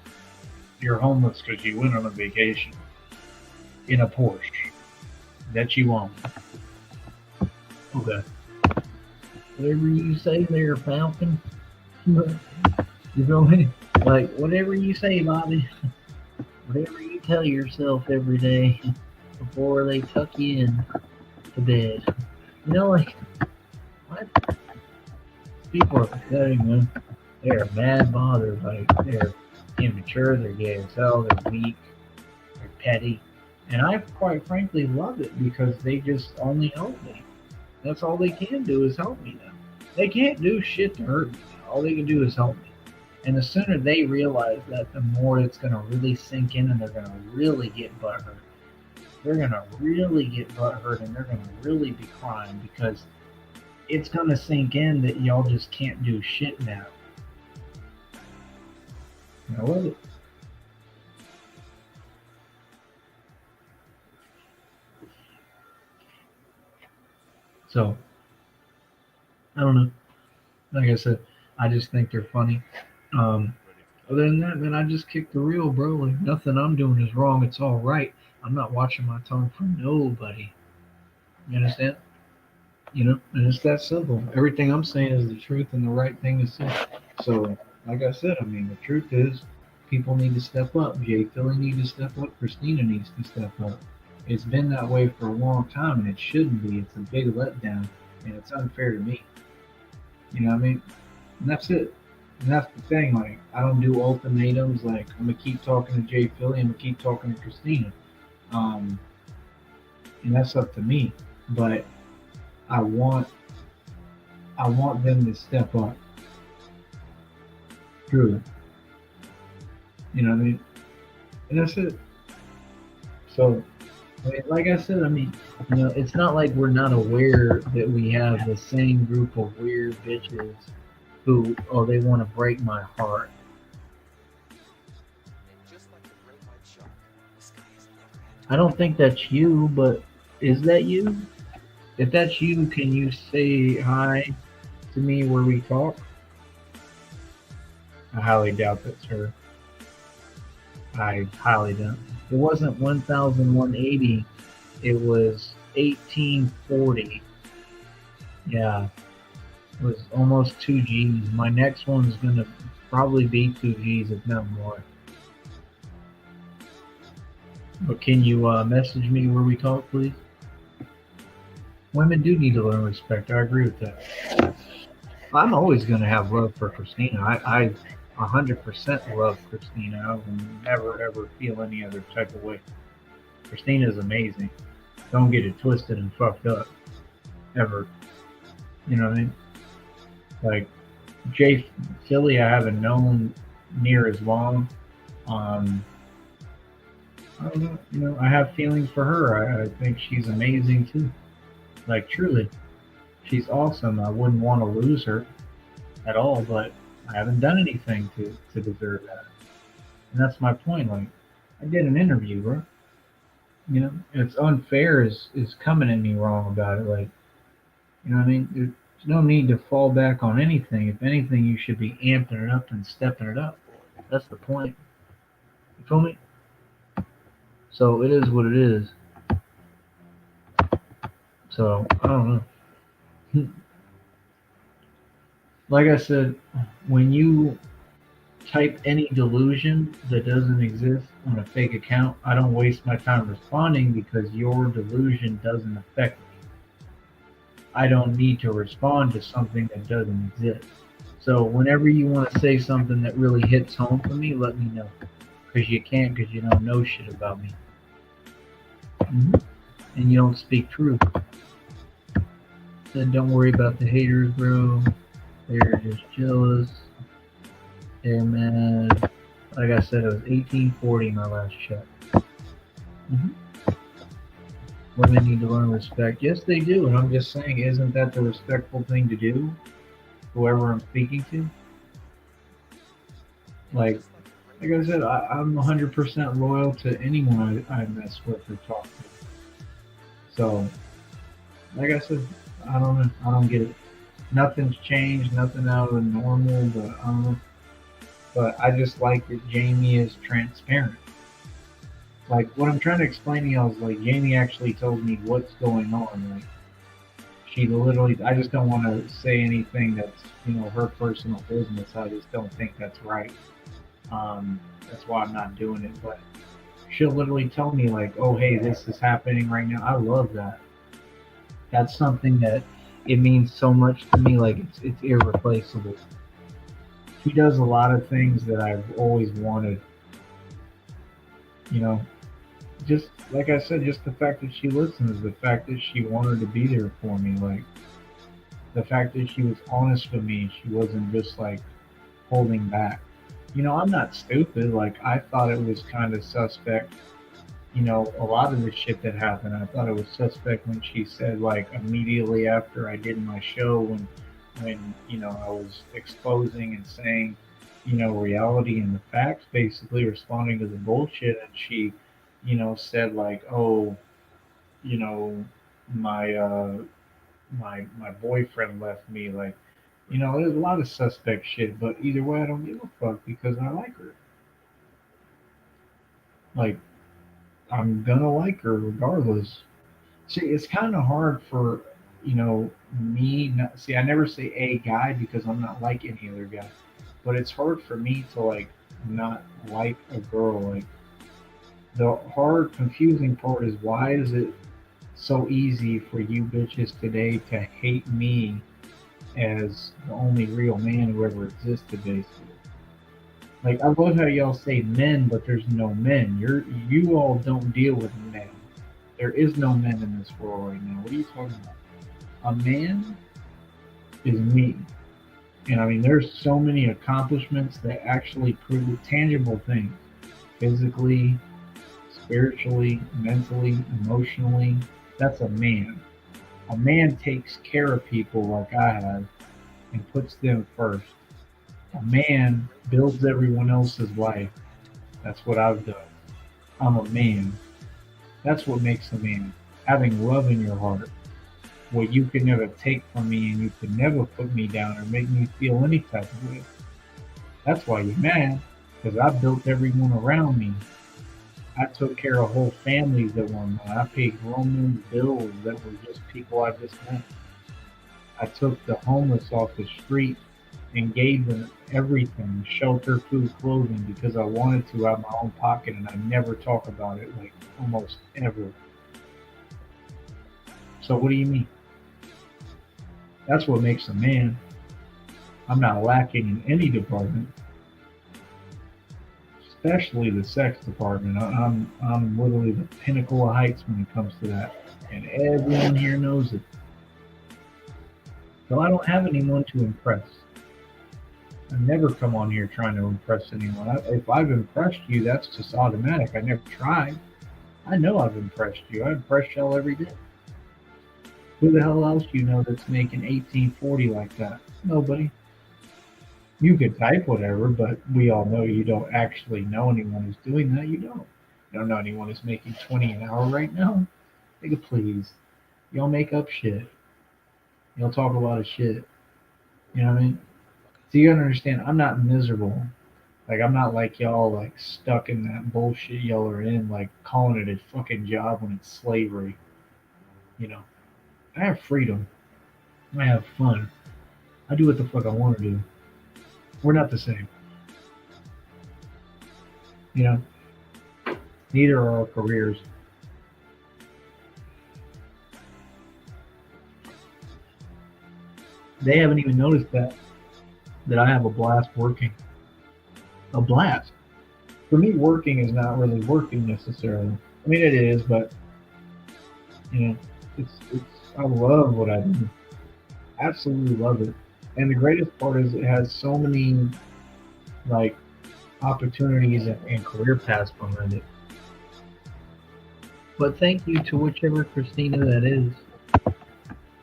You're homeless because you went on a vacation in a Porsche that you own." Okay, whatever you say there, Falcon. You feel me? Like whatever you say, Bobby. Whatever you tell yourself every day before they tuck you in to bed. You know, like, what? People are pathetic, man. They're mad bothered. Like, they're immature, they're gay as hell, they're weak, they're petty. And I, quite frankly, love it because they just only help me. That's all they can do is help me now. They can't do shit to hurt me. All they can do is help me. And the sooner they realize that, the more it's going to really sink in and they're going to really get butthurt. They're going to really get butthurt and they're going to really be crying because it's going to sink in that y'all just can't do shit now. I love it. So, I don't know. Like I said, I just think they're funny. Um, Other than that, man, I just kick the real, bro. Like nothing I'm doing is wrong. It's all right. I'm not watching my tongue for nobody. You understand? You know, and it's that simple. Everything I'm saying is the truth and the right thing to say. So, like I said, I mean, the truth is, people need to step up. Jay Philly needs to step up. Christina needs to step up. It's been that way for a long time, and it shouldn't be. It's a big letdown, and it's unfair to me. You know what I mean? And that's it. And that's the thing. Like, I don't do ultimatums. Like, I'm gonna keep talking to Jay Philly. I'm gonna keep talking to Christina. Um, and that's up to me. But I want, I want them to step up. Truly. You know what I mean? And that's it. So, I mean, like I said, I mean, it's not like we're not aware that we have the same group of weird bitches who, oh, they want to break my heart. And just like the great white shark, this guy has never had I to don't think that's you, but is that you? If that's you, can you say hi to me where we talk? I highly doubt that's her. I highly doubt. It wasn't 1180. It was 1840. Yeah, it was almost 2 G's. My next one's gonna probably be 2 G's, if not more. But can you message me where we talk, please? Women do need to learn respect. I agree with that. I'm always gonna have love for Christina. I 100% love Christina. I will never ever feel any other type of way. Christina is amazing. Don't get it twisted and fucked up ever. You know what I mean? Like Jay Philly, I haven't known near as long. Um, I don't know. I have feelings for her. I think she's amazing too. Like truly, she's awesome. I wouldn't want to lose her at all, but I haven't done anything to deserve that. And that's my point. Like I did an interview, bro. It's unfair is coming at me wrong about it. Like, what I mean? There's no need to fall back on anything. If anything, you should be amping it up and stepping it up. That's the point. You feel me? So it is what it is. So I don't know. Like I said, when you type any delusion that doesn't exist on a fake account, I don't waste my time responding because your delusion doesn't affect me. I don't need to respond to something that doesn't exist. So whenever you want to say something that really hits home for me, let me know. Because you can't, because you don't know shit about me. And you don't speak truth. Said don't worry about the haters, bro. They're just jealous. They're mad. Like I said, it was 1840 my last check. Women need to learn respect. Yes, they do. And I'm just saying, isn't that the respectful thing to do? Whoever I'm speaking to? Like, just like the great like I white said, shark. I'm 100% loyal to anyone I mess with or talk to. So, like I said, I don't know. I don't get it. Nothing's changed, nothing out of the normal, but I don't know. But I just like that Jamie is transparent. Like what I'm trying to explain to y'all is like Jamie actually told me what's going on. Like she literally, I just don't want to say anything that's her personal business. I just don't think that's right. That's why I'm not doing it. But she'll literally tell me like, "Oh, hey, this is happening right now." I love that. That's something that it means so much to me. Like it's irreplaceable. She does a lot of things that I've always wanted. You know, just like I said, just the fact that she listens, the fact that she wanted to be there for me, like the fact that she was honest with me, she wasn't just like holding back. I'm not stupid. Like I thought it was kind of suspect. A lot of the shit that happened, I thought it was suspect when she said like immediately after I did my show when I was exposing and saying reality and the facts, basically responding to the bullshit, and she said like, oh, you know my my boyfriend left me, like You know, there's a lot of suspect shit, but either way, I don't give a fuck because I like her. Like, I'm gonna like her regardless. See, it's kind of hard for, me. Not, see, I never say a guy because I'm not like any other guy, but it's hard for me to like not like a girl. Like the hard, confusing part is why is it so easy for you bitches today to hate me as the only real man who ever existed, basically. Like I love how y'all say men, but there's no men. You all don't deal with men. There is no men in this world right now. What are you talking about? A man is me. And I mean, there's so many accomplishments that actually prove tangible things physically, spiritually, mentally, emotionally. That's a man. A man takes care of people like I have and puts them first. A man builds everyone else's life. That's what I've done. I'm a man. That's what makes a man. Having love in your heart. What you could never take from me and you could never put me down or make me feel any type of way. That's why you're mad. Because I built everyone around me. I took care of whole families that were mine. I paid grown men's bills that were just people I just met. I took the homeless off the street and gave them everything, shelter, food, clothing, because I wanted to out of my own pocket, and I never talk about it, like almost ever. So what do you mean? That's what makes a man. I'm not lacking in any department, especially the sex department. I'm literally the pinnacle of heights when it comes to that, and everyone here knows it. So I don't have anyone to impress. I never come on here trying to impress anyone. If I've impressed you, that's just automatic. I never tried. I know I've impressed you. I impress y'all every day. Who the hell else do you know that's making 1840 like that? Nobody. You could type whatever, but we all know you don't actually know anyone who's doing that. You don't. You don't know anyone who's making 20 an hour right now. Nigga, please. Y'all make up shit. Y'all talk a lot of shit. You know what I mean? So you gotta understand, I'm not miserable. Like I'm not like y'all like stuck in that bullshit y'all are in, like calling it a fucking job when it's slavery. You know, I have freedom. I have fun. I do what the fuck I want to do. We're not the same. You know, neither are our careers. They haven't even noticed that I have a blast working. A blast. For me, working is not really working necessarily. I mean, it is, but you know, it's. I love what I do. Absolutely love it. And the greatest part is it has so many like opportunities and career paths behind it. But thank you to whichever Christina that is.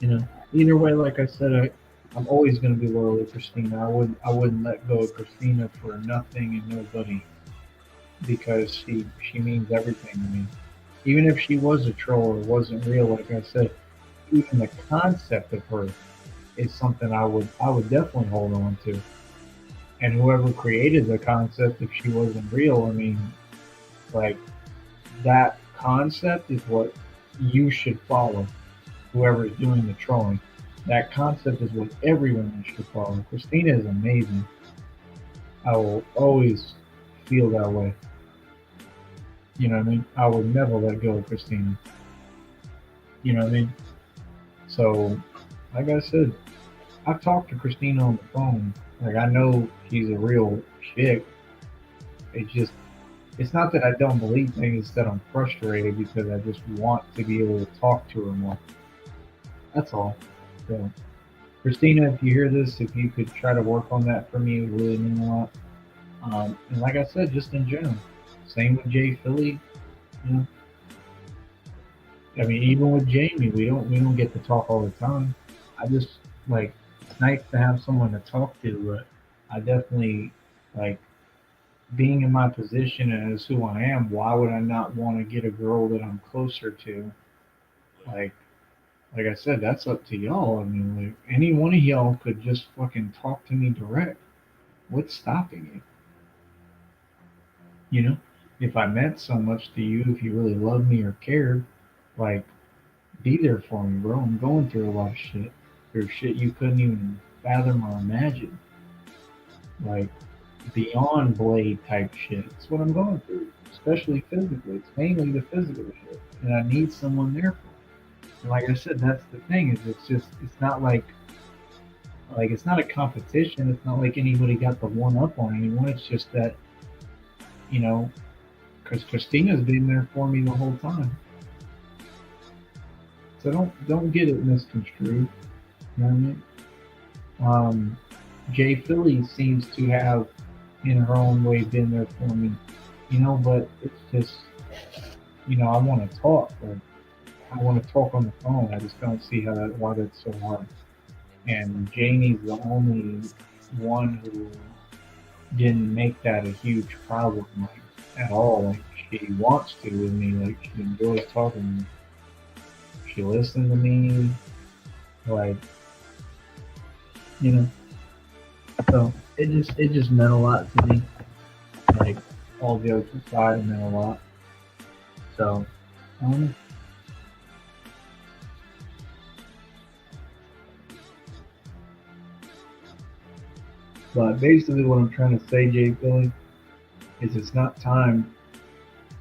You know, either way, like I said, I'm always going to be loyal to Christina. I wouldn't let go of Christina for nothing and nobody because she means everything to me. Even if she was a troll or wasn't real, like I said, even the concept of her is something I would definitely hold on to. And whoever created the concept, if she wasn't real, I mean, like that concept is what you should follow. Whoever is doing the trolling, that concept is what everyone should follow. Christina is amazing. I will always feel that way. You know what I mean? I would never let go of Christina. You know what I mean? So, like I said, I've talked to Christina on the phone. Like I know she's a real chick. It's just it's not that I don't believe things, it's that I'm frustrated because I just want to be able to talk to her more. That's all. So, Christina, if you hear this, if you could try to work on that for me, it would really mean a lot. And like I said, just in general, same with Jay Philly. You know, I mean, even with Jamie, we don't get to talk all the time. I just like it's nice to have someone to talk to, but I definitely like being in my position as who I am. Why would I not want to get a girl that I'm closer to? Like Like I said, that's up to y'all. I mean, like any one of y'all could just fucking talk to me direct. What's stopping you? You know, if I meant so much to you, if you really loved me or cared, like be there for me, bro. I'm going through a lot of shit. There's shit you couldn't even fathom or imagine. Like beyond blade type shit. It's what I'm going through, especially physically. It's mainly the physical shit, and I need someone there for me. And like I said, that's the thing. Is it's not like it's not a competition. It's not like anybody got the one up on anyone. It's just that you know, because Christina's been there for me the whole time. So don't get it misconstrued. You know what I mean? Jay Philly seems to have, in her own way, been there for me. But it's just, I want to talk. Like, I want to talk on the phone. I just don't see why that's so hard. And Janie's the only one who didn't make that a huge problem, like, at all. Like, she wants to with me. Like, she enjoys talking to me. She listens to me. Like, you know. So it just meant a lot to me. Like, all jokes aside, it meant a lot. So, I don't know. But basically, what I'm trying to say, Jay Philly, is it's not time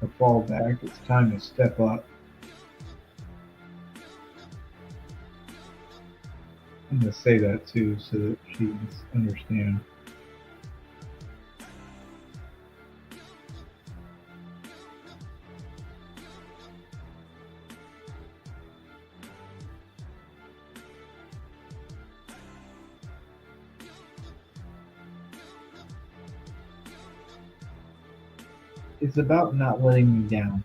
to fall back. It's time to step up. I'm going to say that too so that she can understand. It's about not letting me down.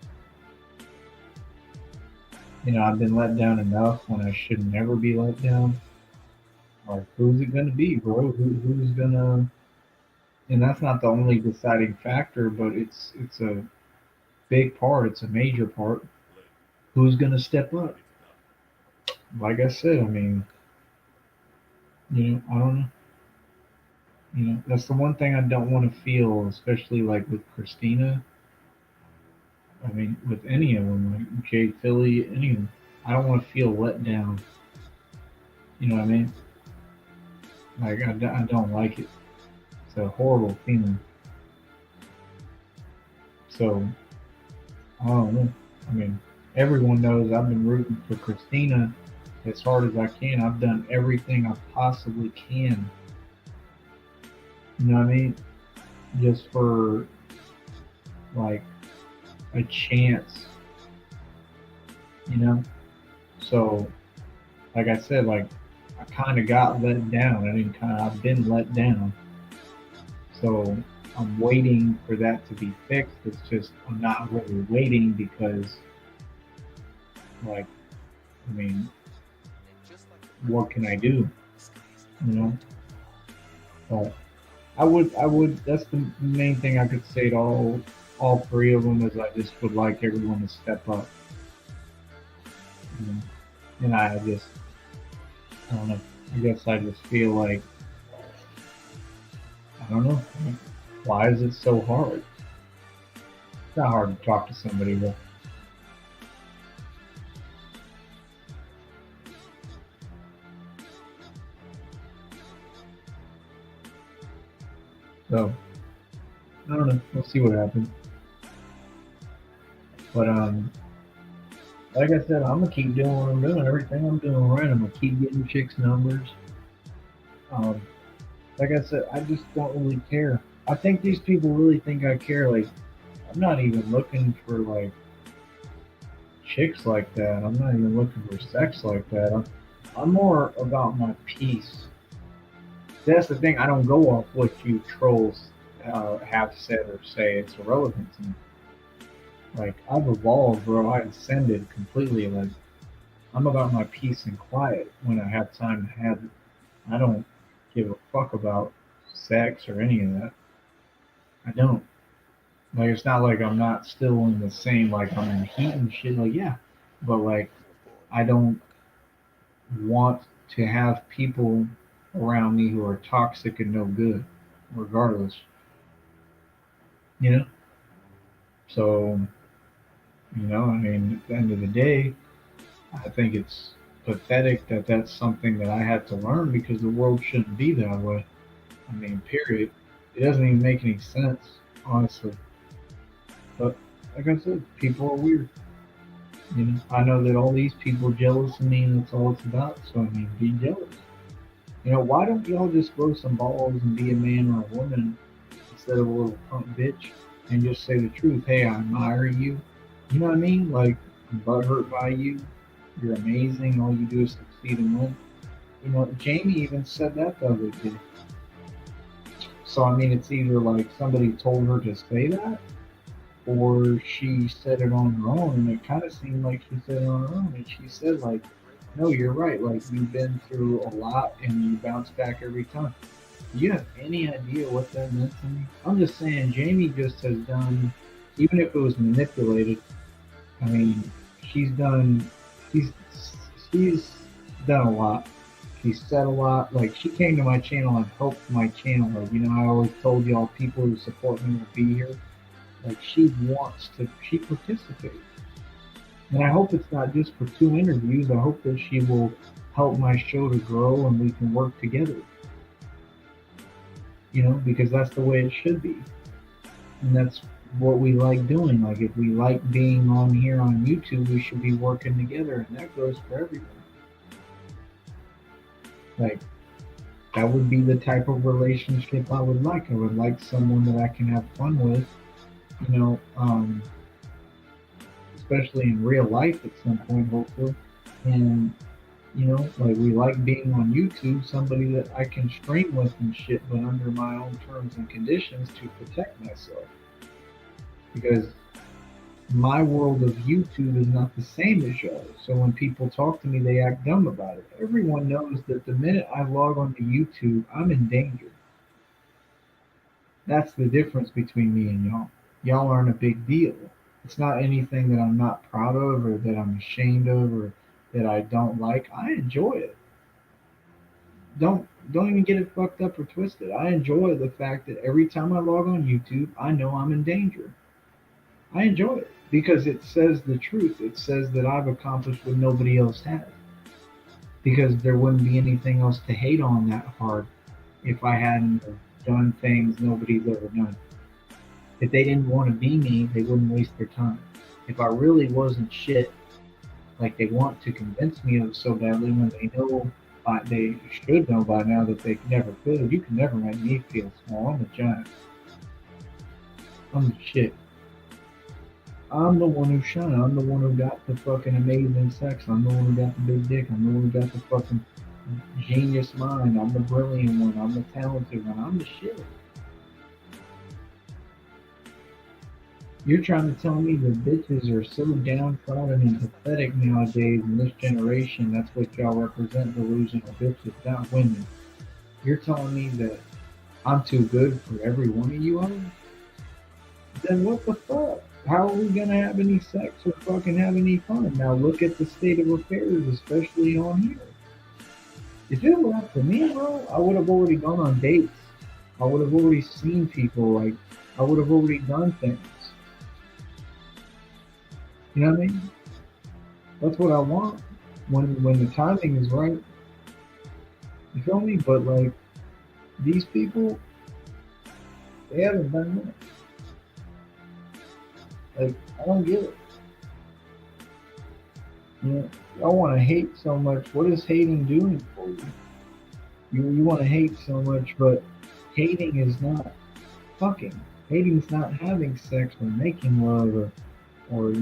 I've been let down enough when I should never be let down. Like, who's it going to be, bro? Who's going to. And that's not the only deciding factor, but it's a big part. It's a major part. Who's going to step up? Like I said, I mean, I don't know. That's the one thing I don't want to feel, especially like with Christina. I mean, with any of them, like Jay Philly, any of them. I don't want to feel let down. You know what I mean? Like, I don't like it. It's a horrible feeling. So, I don't know. I mean, everyone knows I've been rooting for Christina as hard as I can. I've done everything I possibly can. You know what I mean? Just for, like, a chance, you know? So, like I said, like, I kind of got let down. I've been let down. So I'm waiting for that to be fixed. It's just, I'm not really waiting because, like, I mean, what can I do? You know? But that's the main thing I could say to all three of them is I just would like everyone to step up. You know? And I don't know. I guess I just feel like, I don't know. Why is it so hard? It's not hard to talk to somebody, but so I don't know. We'll see what happens. But like I said, I'm gonna keep doing what I'm doing. Everything I'm doing right. I'm gonna keep getting chicks numbers. Um, like I said, I just don't really care. I think these people really think I care. Like, I'm not even looking for like chicks like that. I'm not even looking for sex like that. I'm more about my peace. That's the thing. I don't go off what you trolls have said or say. It's irrelevant to me. Like, I've evolved, bro. I ascended completely. Like, I'm about my peace and quiet when I have time to have it. I don't give a fuck about sex or any of that. I don't. Like, it's not like I'm not still in the same, like, I'm in heat and shit. Like, yeah. But, like, I don't, want to have people around me who are toxic and no good, regardless. You know. So I mean, at the end of the day, I think it's pathetic that that's something that I had to learn because the world shouldn't be that way. I mean, period. It doesn't even make any sense, honestly. But like I said, people are weird. I know that all these people jealous of me, and that's all it's about. So I mean, be jealous. Why don't y'all just grow some balls and be a man or a woman instead of a little punk bitch and just say the truth? Hey, I admire you. You know what I mean? Like, I'm butthurt by you. You're amazing. All you do is succeed and win. Jamie even said that the other day. So I mean, it's either like somebody told her to say that, or she said it on her own, and it kind of seemed like she said it on her own. And she said like, "No, you're right. Like you've been through a lot, and you bounce back every time." Do you have any idea what that meant to me? I'm just saying, Jamie just has done, even if it was manipulated. I mean, she's done, she's she's done a lot. She said a lot. Like she came to my channel and helped my channel. Like I always told y'all, people who support me will be here. Like she participates, and I hope it's not just for 2 interviews. I hope that she will help my show to grow and we can work together. Because that's the way it should be, and that's what we like doing. Like if we like being on here on YouTube, we should be working together, and that goes for everyone. Like that would be the type of relationship I would like. I would like someone that I can have fun with, you know, um, especially in real life at some point, hopefully. And, like we like being on YouTube, somebody that I can stream with and shit, but under my own terms and conditions to protect myself. Because my world of YouTube is not the same as yours. So when people talk to me, they act dumb about it. Everyone knows that the minute I log onto YouTube, I'm in danger. That's the difference between me and y'all. Y'all aren't a big deal. It's not anything that I'm not proud of or that I'm ashamed of or that I don't like. I enjoy it. Don't even get it fucked up or twisted. I enjoy the fact that every time I log on YouTube, I know I'm in danger. I enjoy it because it says the truth. It says that I've accomplished what nobody else has. Because there wouldn't be anything else to hate on that hard if I hadn't done things nobody's ever done. If they didn't want to be me, they wouldn't waste their time. If I really wasn't shit, like they want to convince me of so badly when they know, they should know by now that they never could. You can never make me feel small. I'm a giant. I'm the shit. I'm the one who shone. I'm the one who got the fucking amazing sex. I'm the one who got the big dick. I'm the one who got the fucking genius mind. I'm the brilliant one. I'm the talented one. I'm the shit. You're trying to tell me that bitches are so downtrodden and pathetic nowadays in this generation. That's what y'all represent, delusional bitches, not women. You're telling me that I'm too good for every one of you others? Then what the fuck? How are we gonna have any sex or fucking have any fun? Now look at the state of affairs, especially on here. If it were up to me, bro, I would have already gone on dates. I would have already seen people. Like I would have already done things. You know what I mean? That's what I want when the timing is right. You feel me? But like these people, they haven't done that. Like I don't get it. Y'all want to hate so much. What is hating doing for you? You want to hate so much, but hating is not fucking. Hating is not having sex or making love or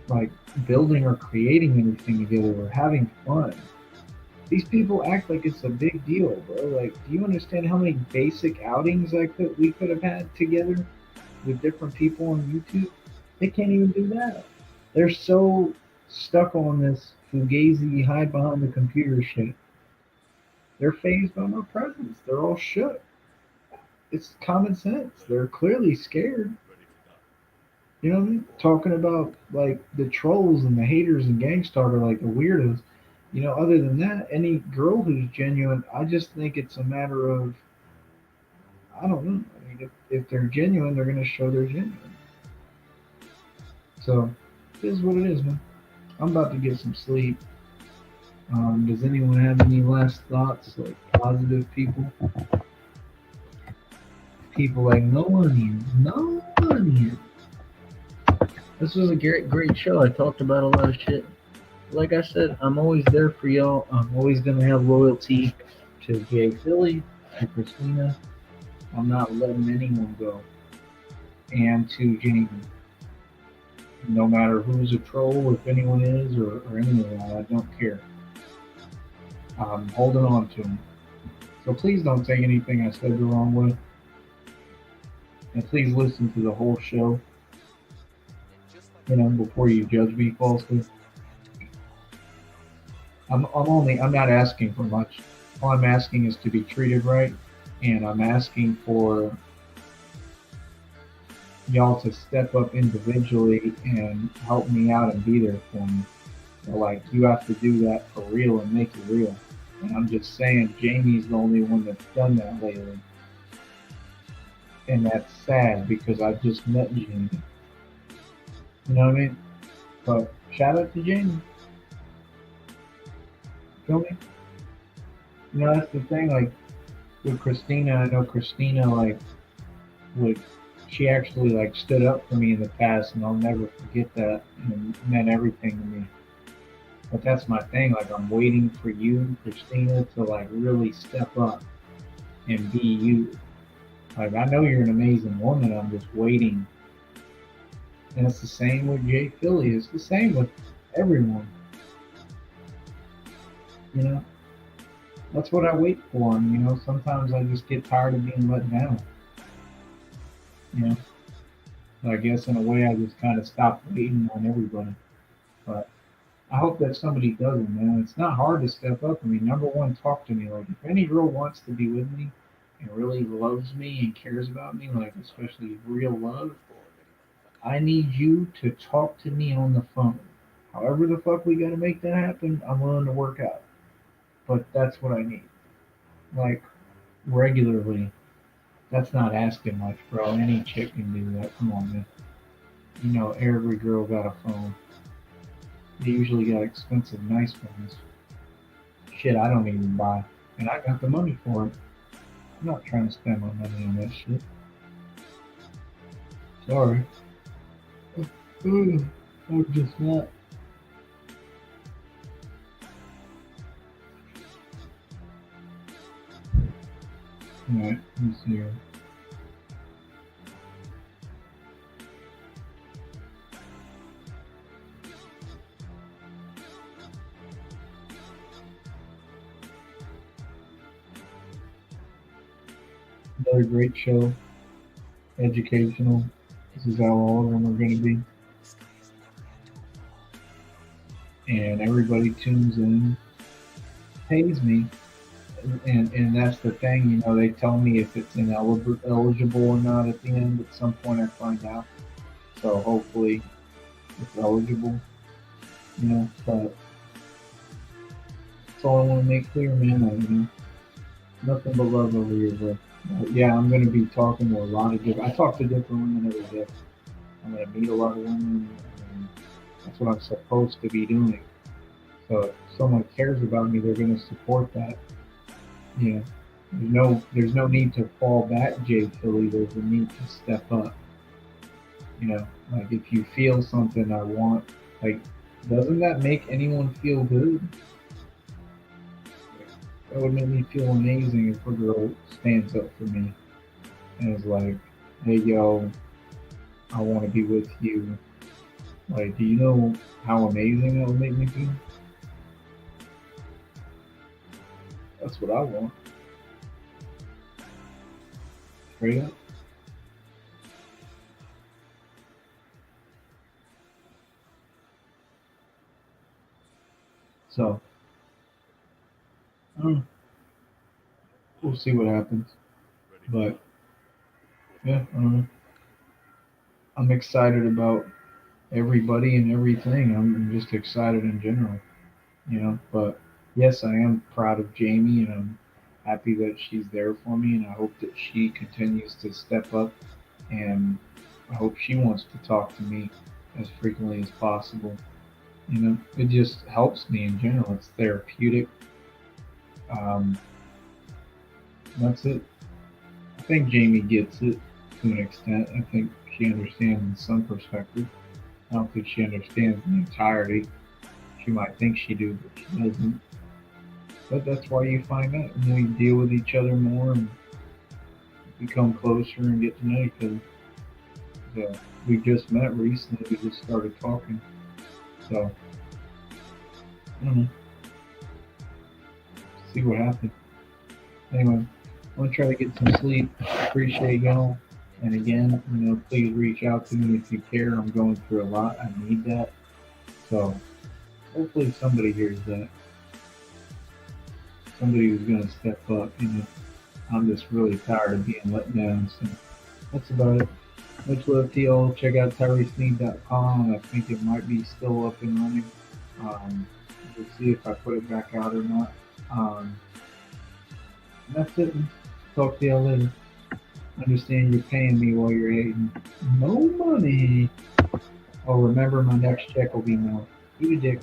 like building or creating anything together or having fun. These people act like it's a big deal, bro. Like, do you understand how many basic outings we could have had together with different people on YouTube? They can't even do that. They're so stuck on this fugazi hide behind the computer shit. They're phased by my presence. They're all shook. It's common sense. They're clearly scared. You know what I mean? Talking about like the trolls and the haters and Gangstar are like the weirdos. Other than that, any girl who's genuine, I just think it's a matter of, I don't know. I mean, if they're genuine, they're going to show they're genuine. So, it is what it is, man. I'm about to get some sleep. Does anyone have any last thoughts, like positive people? People like no onions, no onions. This was a great show. I talked about a lot of shit. Like I said, I'm always there for y'all. I'm always gonna have loyalty to Jay Philly, to Christina. I'm not letting anyone go, and to Jamie. No matter who's a troll, if anyone is, or any of that, I don't care. I'm holding on to them. So please don't take anything I said the wrong way, and please listen to the whole show. Before you judge me falsely. I'm not asking for much. All I'm asking is to be treated right, and I'm asking for y'all to step up individually and help me out and be there for me. So, like, you have to do that for real and make it real. And I'm just saying, Jamie's the only one that's done that lately, and that's sad because I just met Jamie. You know what I mean? But shout out to Jamie. Feel me? That's the thing. Like with Christina, I know Christina would she actually like stood up for me in the past, and I'll never forget that. And it meant everything to me. But that's my thing. Like I'm waiting for you, Christina, to like really step up and be you. Like I know you're an amazing woman. I'm just waiting. And it's the same with Jay Philly. It's the same with everyone. You know, that's what I wait for. And sometimes I just get tired of being let down. You know, I guess in a way I just kind of stopped waiting on everybody. But I hope that somebody does it, man. It's not hard to step up. I mean, number one, talk to me. Like, if any girl wants to be with me and really loves me and cares about me, like, especially real love, I need you to talk to me on the phone. However the fuck we gotta make that happen, I'm willing to work out. But that's what I need. Like, regularly. That's not asking much, bro. Any chick can do that. Come on, man. Every girl got a phone. They usually got expensive, nice ones. Shit, I don't even buy. And I got the money for it. I'm not trying to spend my money on that shit. Sorry. I'm just not. Alright, let me see here. Another great show. Educational. This is how all of them are going to be. And everybody tunes in, pays me. And that's the thing, they tell me if it's eligible or not at the end. At some point, I find out. So hopefully, it's eligible. But that's all I want to make clear, man. Nothing but love over here, bro. Yeah, I'm going to be talking to a lot of different. I talk to different women every day. I'm going to meet a lot of women, and that's what I'm supposed to be doing. So if someone cares about me, they're going to support that. There's no need to fall back, Jay Philly. There's a need to step up. Like if you feel something I want, like, doesn't that make anyone feel good? That would make me feel amazing if a girl stands up for me and is like, hey, yo, I want to be with you. Like, do you know how amazing that would make me feel? That's what I want. Straight up. So, we'll see what happens. But, yeah, I'm excited about everybody and everything. I'm just excited in general. you know. But yes, I am proud of Jamie, and I'm happy that she's there for me, and I hope that she continues to step up, and I hope she wants to talk to me as frequently as possible. You know, it just helps me in general. It's therapeutic. Um, that's it. I think Jamie gets it to an extent. I think she understands in some perspective. I don't think she understands the entirety. She might think she do, but she doesn't. But that's why you find out. You know, you deal with each other more and become closer and get to know each other. So we just met recently. We just started talking. So I don't know. See what happens. Anyway, I'm gonna try to get some sleep. Appreciate y'all. And again, you know, please reach out to me if you care. I'm going through a lot. I need that. So hopefully somebody hears that. Somebody who's gonna step up. You know, I'm just really tired of being let down. So that's about it. Much love to y'all. Check out TyreseNeed.com. I think it might be still up and running. Um, we'll see if I put it back out or not. Um, and that's it. Talk to y'all later. Understand you're paying me while you're hating. No money. Oh, remember my next check will be no. Eat a dick.